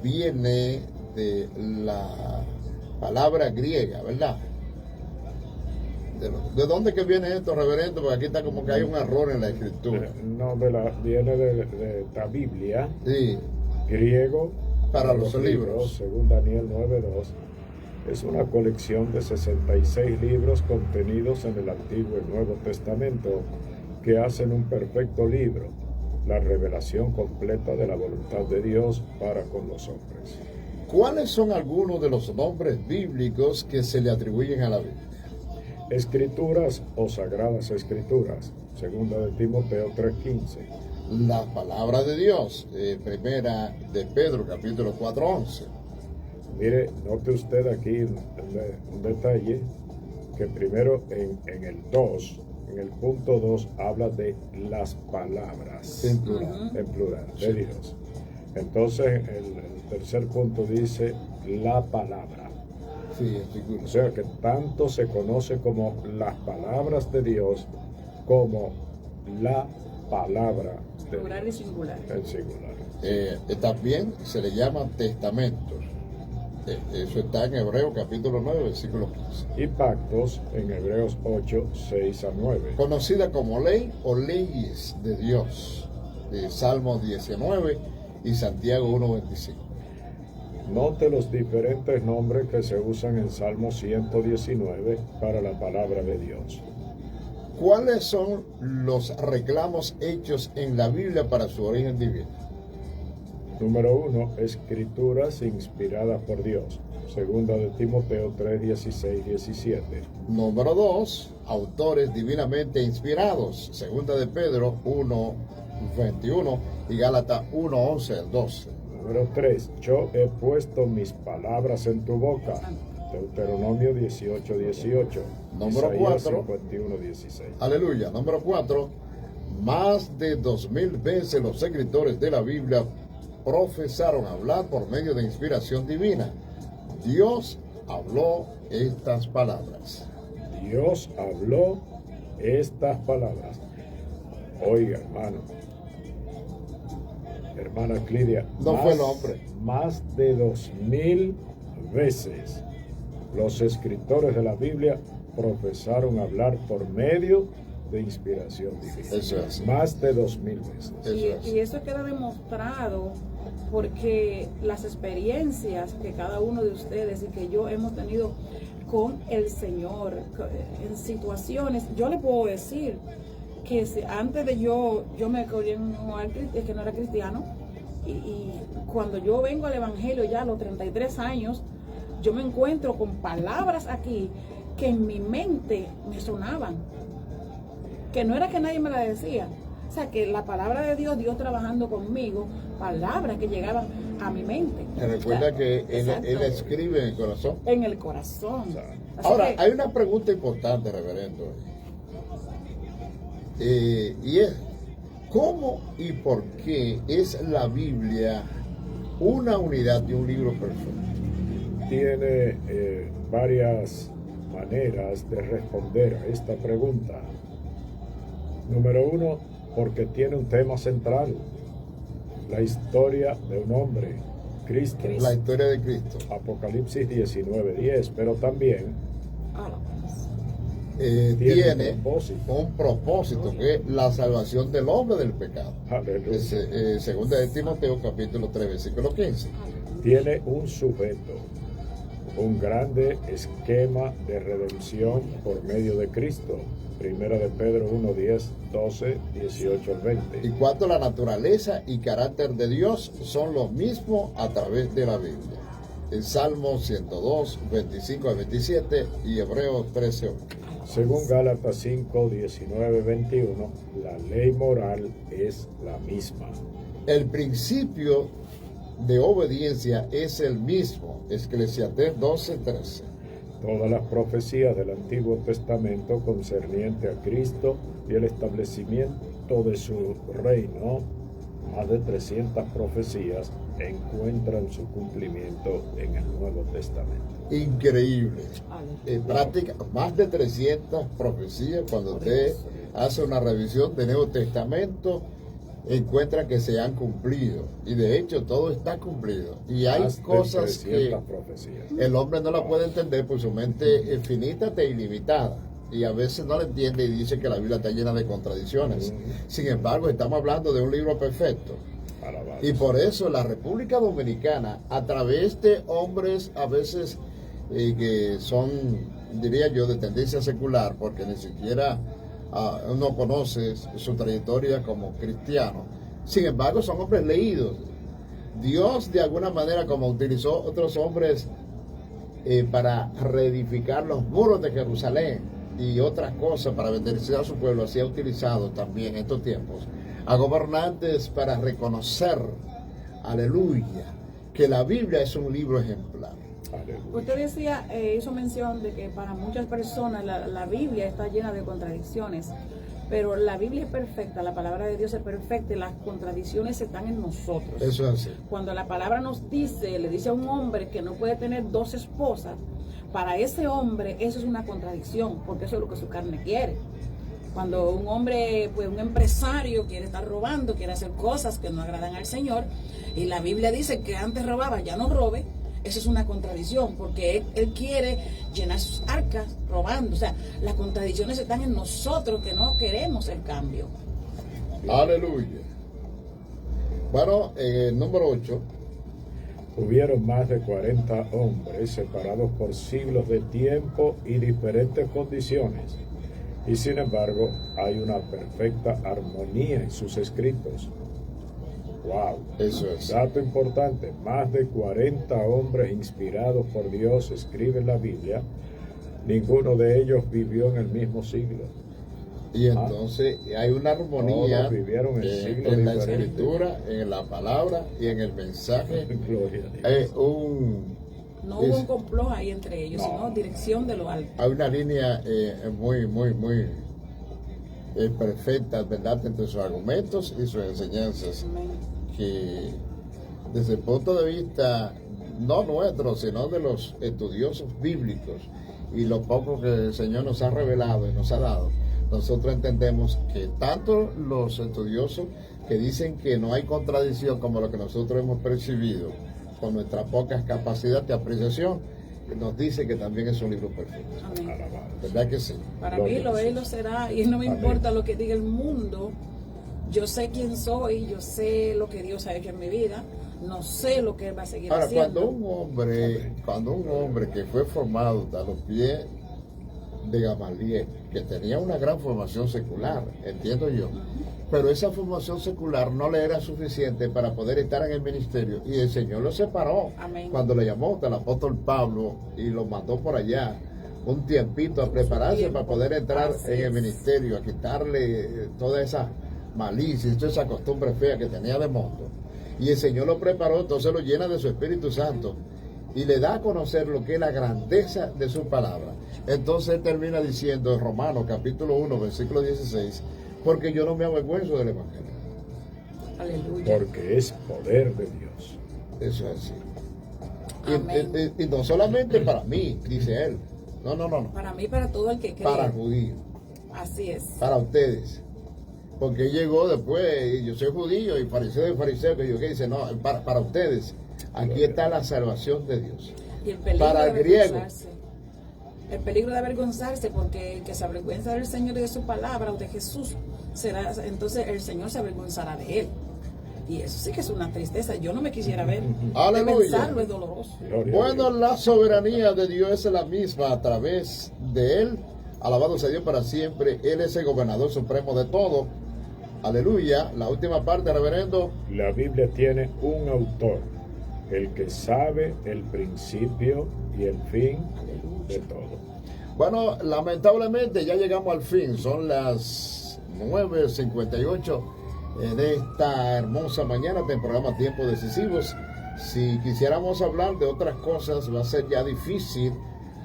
viene de la palabra griega, ¿verdad? ¿De dónde que viene esto, reverendo? Porque aquí está como que hay un error en la escritura. No, viene de la Biblia, Sí, griego, Para los libros. según Daniel 9:2. Es una colección de 66 libros contenidos en el Antiguo y Nuevo Testamento que hacen un perfecto libro, la revelación completa de la voluntad de Dios para con los hombres. ¿cuáles son algunos de los nombres bíblicos que se le atribuyen a la Biblia? Escrituras o sagradas escrituras, segunda de Timoteo 3:15. La palabra de Dios, primera de Pedro, capítulo 4:11. Mire, note usted aquí un detalle, que primero en el 2, en el punto 2, habla de las palabras, En plural. en plural, de Dios. Entonces, el tercer punto dice la palabra. Sí, artículo. O sea que tanto se conoce como las palabras de Dios como la palabra de Plural y Dios, singular. en singular. También se le llama testamentos. Eso está en Hebreos capítulo 9, versículo 15. Y pactos en Hebreos 8, 6 a 9. Conocida como ley o leyes de Dios. Salmos 19 y Santiago 1:25. Note los diferentes nombres que se usan en Salmo 119 para la palabra de Dios. ¿Cuáles son los reclamos hechos en la Biblia para su origen divino? Número 1, escrituras inspiradas por Dios. Segunda de Timoteo 3, 16, 17. Número 2, autores divinamente inspirados. Segunda de Pedro 1, 21 y Gálatas 1, 11 al 12. Número 3. Yo he puesto mis palabras en tu boca. Deuteronomio 18, 18. Número Isaías 4. 51, 16. Aleluya. Número 4. Más de 2000 veces los escritores de la Biblia profesaron hablar por medio de inspiración divina. Dios habló estas palabras. Dios habló estas palabras. Oiga, hermana Clidia, No fue el hombre. Más de 2000 veces los escritores de la Biblia profesaron hablar por medio de inspiración divina. Eso es. Más de 2000 veces. Y eso queda demostrado porque las experiencias que cada uno de ustedes y que yo hemos tenido con el Señor en situaciones, yo le puedo decir que antes de yo me crié en un hogar que no era cristiano, y cuando yo vengo al Evangelio ya a los 33 años, yo me encuentro con palabras aquí que en mi mente me sonaban, que no era que nadie me la decía. O sea, que la palabra de Dios trabajando conmigo, palabras que llegaban a mi mente. Recuerda que él escribe en el corazón. En el corazón. Ahora, hay una pregunta importante, reverendo. Y es, ¿cómo y por qué es la Biblia una unidad de un libro perfecto? Tiene varias maneras de responder a esta pregunta. Número 1, porque tiene un tema central, la historia de un hombre, Cristo. La historia de Cristo. Apocalipsis 19:10, pero también tiene un propósito, que es la salvación del hombre del pecado. Segunda de Timoteo capítulo 3, versículo 15. Tiene un sujeto, un grande esquema de redención por medio de Cristo. Primera de Pedro 1, 10, 12, 18 al 20. Y cuanto a la naturaleza y carácter de Dios son los mismos a través de la Biblia. El Salmo 102, 25 al 27 y Hebreos 13, 8. Según Gálatas 5, 19, 21, la ley moral es la misma. El principio de obediencia es el mismo. Eclesiastés 12, 13. Todas las profecías del Antiguo Testamento concerniente a Cristo y el establecimiento de su reino, más de 300 profecías, encuentran su cumplimiento en el Nuevo Testamento. Increíble. Práctica, más de 300 profecías. Cuando usted hace una revisión del Nuevo Testamento, encuentra que se han cumplido, y de hecho todo está cumplido, y hay cosas que el hombre no la puede entender, pues su mente es finita e ilimitada, y a veces no la entiende y dice que la Biblia está llena de contradicciones. Sin embargo, estamos hablando de un libro perfecto, y por eso la República Dominicana, a través de hombres a veces que son, diría yo, de tendencia secular, porque ni siquiera uno conoce su trayectoria como cristiano. Sin embargo, son hombres leídos. Dios, de alguna manera, como utilizó otros hombres para reedificar los muros de Jerusalén y otras cosas para bendecir a su pueblo, así ha utilizado también en estos tiempos a gobernantes para reconocer, aleluya, que la Biblia es un libro ejemplar. Usted decía, hizo mención de que para muchas personas la Biblia está llena de contradicciones, pero la Biblia es perfecta, la palabra de Dios es perfecta y las contradicciones están en nosotros. Eso es así. Cuando la palabra nos dice, le dice a un hombre que no puede tener 2 esposas, para ese hombre eso es una contradicción, porque eso es lo que su carne quiere. Cuando un hombre, pues un empresario quiere estar robando, quiere hacer cosas que no agradan al Señor, y la Biblia dice que antes robaba, ya no robe, eso es una contradicción, porque él quiere llenar sus arcas robando. O sea, las contradicciones están en nosotros que no queremos el cambio. Aleluya. Bueno, número 8. Hubieron más de 40 hombres separados por siglos de tiempo y diferentes condiciones. Y sin embargo, hay una perfecta armonía en sus escritos. Wow, eso es. Dato importante, más de 40 hombres inspirados por Dios escriben la Biblia. Ninguno de ellos vivió en el mismo siglo. Y entonces hay una armonía Todos vivieron en siglos en la diferentes. escritura, en la palabra y en el mensaje. Gloria a Dios. No hubo un complot ahí entre ellos, No. sino dirección de lo alto. Hay una línea muy perfecta, ¿verdad?, entre sus argumentos y sus enseñanzas, Amén. que desde el punto de vista no nuestro, sino de los estudiosos bíblicos y lo poco que el Señor nos ha revelado y nos ha dado, nosotros entendemos que tanto los estudiosos que dicen que no hay contradicción como lo que nosotros hemos percibido con nuestra poca capacidad de apreciación, nos dice que también es un libro perfecto. Amén. Alabado. ¿Verdad que sí? Para Gloria mí lo al es, lo será, y no me Amén. importa lo que diga el mundo. Yo sé quién soy, yo sé lo que Dios ha hecho en mi vida, no sé lo que Él va a seguir Ahora, haciendo. cuando un hombre que fue formado a los pies de Gamaliel, que tenía una gran formación secular, entiendo yo, pero esa formación secular no le era suficiente para poder estar en el ministerio, y el Señor lo separó. Amén. Cuando le llamó al apóstol Pablo y lo mandó por allá un tiempito a prepararse tiempo. para poder entrar Así en el es. ministerio, a quitarle toda esa malicia y toda esa costumbre fea que tenía de modo. Y el Señor lo preparó, entonces lo llena de su Espíritu Santo y le da a conocer lo que es la grandeza de su palabra. Entonces él termina diciendo en Romanos capítulo 1, versículo 16, porque yo no me avergüenzo del Evangelio. Aleluya. Porque es poder de Dios. Eso es así. Amén. Y no solamente para mí, dice él. No. Para mí, para todo el que cree. Para judíos, Así es. para ustedes. Porque él llegó después, y yo soy judío y fariseo de fariseo, que yo que dice, no, para ustedes. Aquí está la salvación de Dios. Y el peligro Para de el griego. avergonzarse. El peligro de avergonzarse, porque el que se avergüenza del Señor y de su palabra o de Jesús, entonces el Señor se avergonzará de él. Y eso sí que es una tristeza. Yo no me quisiera ver. Aleluya. De pensarlo es doloroso. Gloria a Bueno, Dios. la soberanía de Dios es la misma a través de Él. Alabado sea Dios para siempre. Él es el gobernador supremo de todo. Aleluya. La última parte, reverendo. La Biblia tiene un autor, el que sabe el principio y el fin de todo. Bueno, lamentablemente ya llegamos al fin. Son las 9:58 de esta hermosa mañana del programa Tiempos Decisivos. Si quisiéramos hablar de otras cosas, va a ser ya difícil.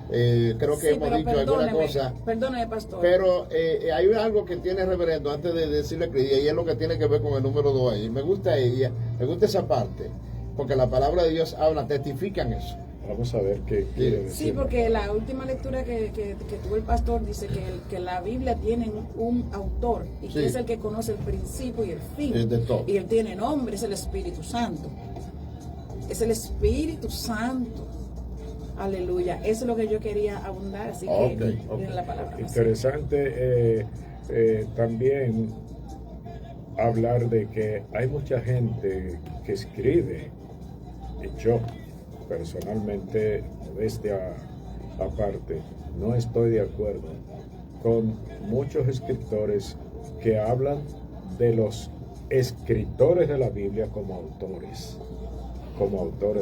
Creo que Sí, hemos pero dicho alguna cosa. Perdóneme, pastor. Pero hay algo que tiene reverendo antes de decirle que y es lo que tiene que ver con el número 2 ahí. Me gusta esa parte, porque la palabra de Dios habla, testifican eso. Vamos a ver qué quiere decir. Sí, porque la última lectura que tuvo el pastor dice que la Biblia tiene un autor y Sí. que es el que conoce el principio y el fin. Es de todo. Y él tiene nombre, es el Espíritu Santo. Es el Espíritu Santo. Aleluya. Eso es lo que yo quería abundar, así que Ok. en la palabra. Interesante también hablar de que hay mucha gente que escribe, y yo personalmente, modestia aparte, no estoy de acuerdo con muchos escritores que hablan de los escritores de la Biblia como autores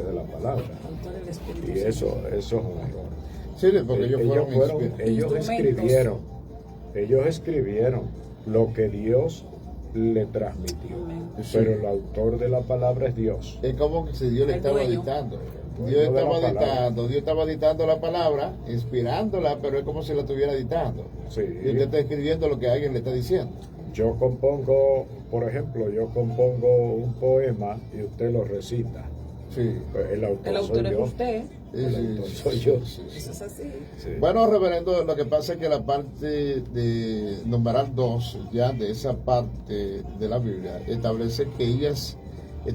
de la palabra. Autor del Espíritu Y Santo. eso es un error. Sí, porque ellos ellos escribieron lo que Dios le transmitió. Amén. Sí. Pero el autor de la palabra es Dios. Es como que si Dios le El estaba dueño. dictando. Dueño de la palabra. Dios estaba dictando la palabra, inspirándola, pero es como si la estuviera dictando. Sí. Y usted está escribiendo lo que alguien le está diciendo. Yo compongo, por ejemplo, un poema y usted lo recita. Sí. Pues el autor El autor soy es yo. usted. El autor soy yo. Eso es así. Sí. Bueno, reverendo, lo que pasa es que la parte de numeral 2, ya de esa parte de la Biblia, establece que ellas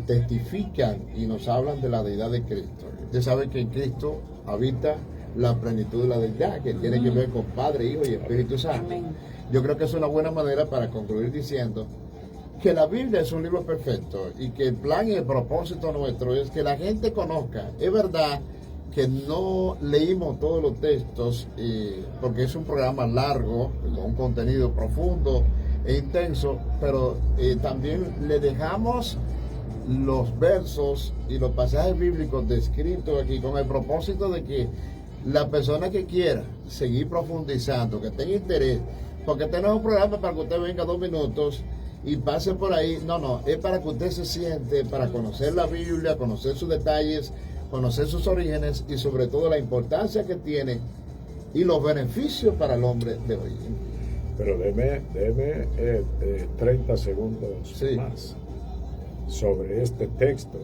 testifican y nos hablan de la deidad de Cristo. Usted sabe que en Cristo habita la plenitud de la deidad, que tiene que ver con Padre, Hijo y Espíritu Santo. Amén. Yo creo que es una buena manera para concluir diciendo que la Biblia es un libro perfecto y que el plan y el propósito nuestro es que la gente conozca. Es verdad que no leímos todos los textos porque es un programa largo, con un contenido profundo e intenso, pero también le dejamos los versos y los pasajes bíblicos descritos aquí con el propósito de que la persona que quiera seguir profundizando, que tenga interés porque este no es un programa para que usted venga 2 minutos y pase por ahí. No, es para que usted se siente, para conocer la Biblia, conocer sus detalles, conocer sus orígenes y sobre todo la importancia que tiene y los beneficios para el hombre de hoy. Pero deme 30 segundos más sobre este texto.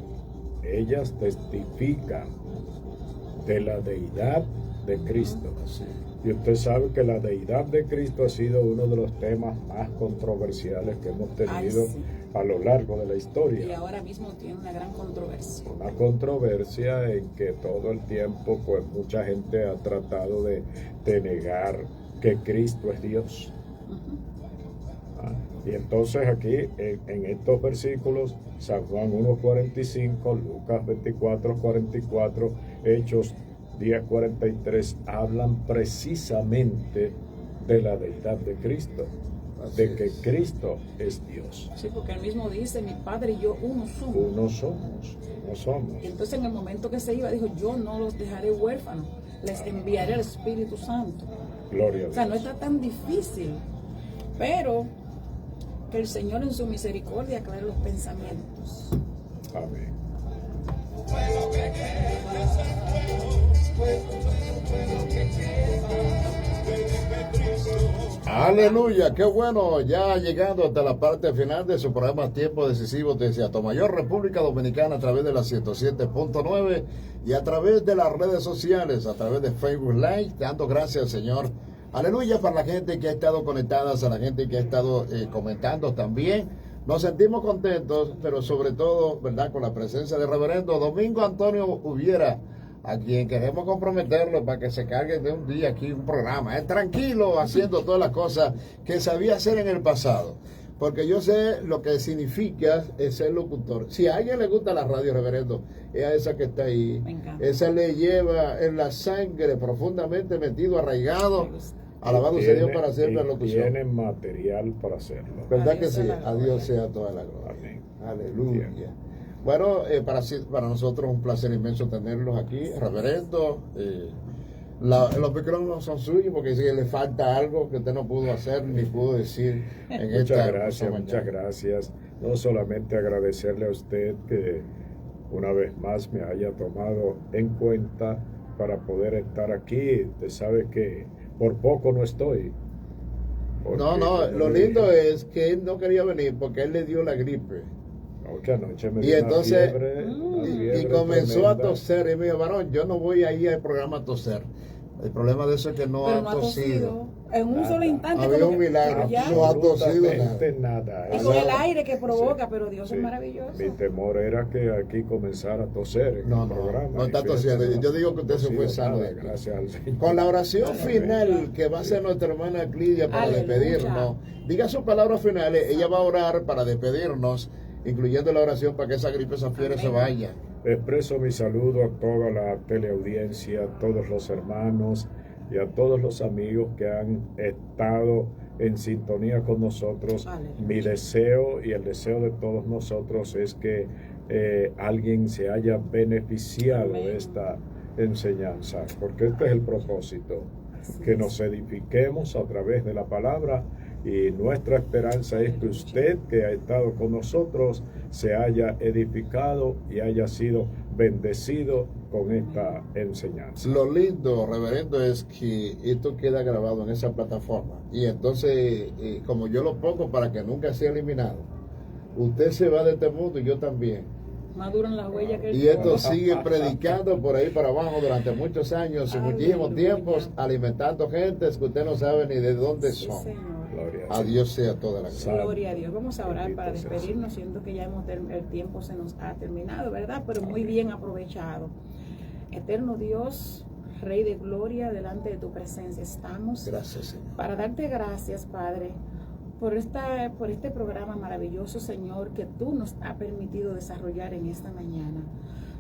Ellas testifican de la deidad de Cristo. Y usted sabe que la deidad de Cristo ha sido uno de los temas más controversiales que hemos tenido a lo largo de la historia. Y ahora mismo tiene una gran controversia. Una controversia en que todo el tiempo, pues mucha gente ha tratado de negar que Cristo es Dios. Y entonces aquí, en estos versículos, San Juan 1:45, Lucas 24:44, Hechos 10:43, hablan precisamente de la deidad de Cristo, de que Cristo es Dios. Sí, porque él mismo dice, mi Padre y yo uno somos. Uno somos. Y entonces en el momento que se iba, dijo, yo no los dejaré huérfanos, les enviaré el Espíritu Santo. Gloria a Dios. O sea, no está tan difícil, pero que el Señor en su misericordia aclare los pensamientos. Amén. Aleluya, qué bueno, ya llegando hasta la parte final de su programa Tiempo Decisivo desde Atomayor, República Dominicana, a través de la 107.9 y a través de las redes sociales, a través de Facebook Live, dando gracias, Señor. Aleluya, para la gente que ha estado conectada, a la gente que ha estado comentando también. Nos sentimos contentos, pero sobre todo, ¿verdad?, con la presencia del reverendo Domingo Antonio Ubiera, a quien queremos comprometerlo para que se cargue de un día aquí un programa. Es tranquilo, haciendo todas las cosas que sabía hacer en el pasado. Porque yo sé lo que significa ser locutor. Si a alguien le gusta la radio, reverendo, es a esa que está ahí. Esa le lleva en la sangre, profundamente metido, arraigado. Alabado sea Dios para hacer la locución. Tiene material para hacerlo. ¿Verdad que sí? A Dios sea toda la gloria. Amén. Aleluya. Bueno, para nosotros es un placer inmenso tenerlos aquí, reverendo. Los micrófonos son suyos porque si le falta algo que usted no pudo hacer ni pudo decir en muchas gracias. No solamente agradecerle a usted que una vez más me haya tomado en cuenta para poder estar aquí. Usted sabe que por poco no estoy. No, lo lindo es que él no quería venir porque él le dio la gripe. Anoche me y entonces fiebre y comenzó tremenda. a toser y me dijo, varón, yo no voy a ir al programa a toser. El problema de eso es que no ha tosido. En un solo instante. Había un milagro. No ha tosido nada. Y con el aire que provoca, pero Dios es maravilloso. Mi temor era que aquí comenzara a toser en el programa. No está tosiendo. Yo digo que usted se fue sano de aquí. Gracias al Señor. Con la oración final que va a hacer nuestra hermana Clidia para despedirnos. Diga sus palabras finales. Ella va a orar para despedirnos, incluyendo la oración para que esa gripe, esa fiebre se vaya. Expreso mi saludo a toda la teleaudiencia, a todos los hermanos y a todos los amigos que han estado en sintonía con nosotros. Mi deseo y el deseo de todos nosotros es que alguien se haya beneficiado de esta enseñanza, porque este es el propósito, que nos edifiquemos a través de la palabra. Y nuestra esperanza es que usted que ha estado con nosotros se haya edificado y haya sido bendecido con esta enseñanza. Lo lindo, reverendo, es que esto queda grabado en esa plataforma. Y entonces, como yo lo pongo para que nunca sea eliminado, usted se va de este mundo y yo también. Maduran las huellas que y esto sigue predicando por ahí para abajo durante muchos años y muchísimos tiempos, alimentando gentes que usted no sabe ni de dónde son. Señor. A Dios sea toda la gloria. Gloria a Dios. Vamos a orar para despedirnos, siendo que ya el tiempo se nos ha terminado, ¿verdad? Pero muy bien aprovechado. Eterno Dios, Rey de gloria, delante de tu presencia estamos. Gracias, Señor. Para darte gracias, Padre, por este programa maravilloso, Señor, que tú nos has permitido desarrollar en esta mañana.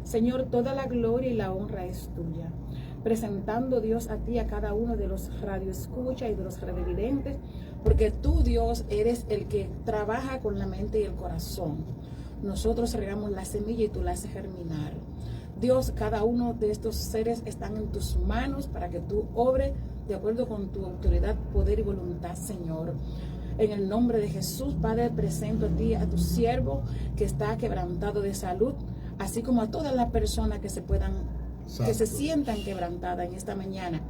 Señor, toda la gloria y la honra es tuya. Presentando, Dios, a ti, a cada uno de los radioescuchas y de los radiovidentes, porque tú, Dios, eres el que trabaja con la mente y el corazón. Nosotros regamos la semilla y tú la haces germinar. Dios, cada uno de estos seres están en tus manos para que tú obres de acuerdo con tu autoridad, poder y voluntad, Señor. En el nombre de Jesús, Padre, presento a ti, a tu siervo que está quebrantado de salud, así como a todas las personas que se sientan quebrantadas en esta mañana,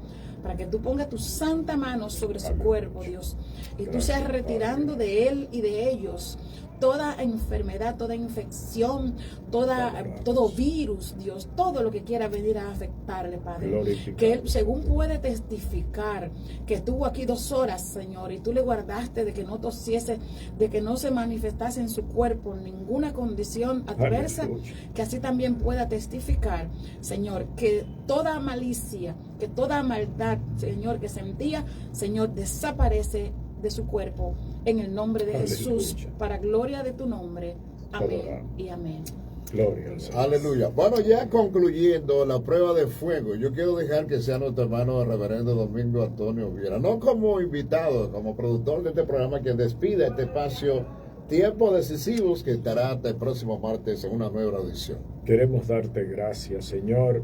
para que tú pongas tu santa mano sobre su cuerpo, Dios, y tú seas retirando de él y de ellos toda enfermedad, toda infección, todo virus, Dios, todo lo que quiera venir a afectarle, Padre. Que él, según puede testificar, que estuvo aquí 2 horas, Señor, y tú le guardaste de que no tosiese, de que no se manifestase en su cuerpo ninguna condición adversa, que así también pueda testificar, Señor, que toda malicia, que toda maldad, Señor, que sentía, Señor, desaparece de su cuerpo en el nombre de Jesús, para gloria de tu nombre. Amén y amén. Gloria al Señor. Aleluya. Bueno, ya concluyendo la prueba de fuego, yo quiero dejar que sea nuestro hermano el reverendo Domingo Antonio Viera, no como invitado, como productor de este programa, quien despide este espacio Tiempos Decisivos, que estará hasta el próximo martes en una nueva edición. Queremos darte gracias, Señor,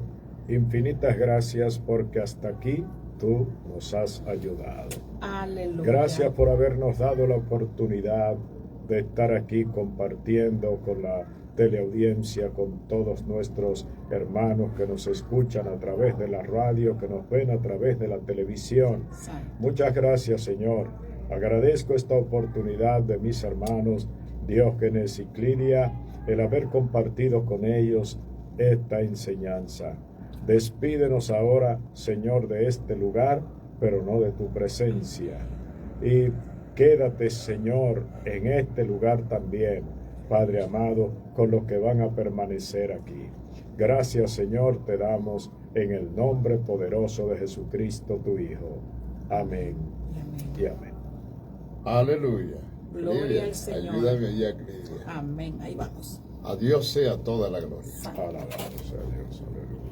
infinitas gracias, porque hasta aquí tú nos has ayudado. Aleluya. Gracias por habernos dado la oportunidad de estar aquí compartiendo con la teleaudiencia, con todos nuestros hermanos que nos escuchan a través de la radio, que nos ven a través de la televisión. Muchas gracias, Señor. Agradezco esta oportunidad de mis hermanos Diógenes y Clidia, el haber compartido con ellos esta enseñanza. Despídenos ahora, Señor, de este lugar, pero no de tu presencia. Y quédate, Señor, en este lugar también, Padre amado, con los que van a permanecer aquí. Gracias, Señor, te damos en el nombre poderoso de Jesucristo, tu Hijo. Amén y amén. Aleluya. Gloria al Señor. Ayúdame allá, Clidia. Amén. Ahí vamos. A Dios sea toda la gloria. Alabado sea Dios. Aleluya.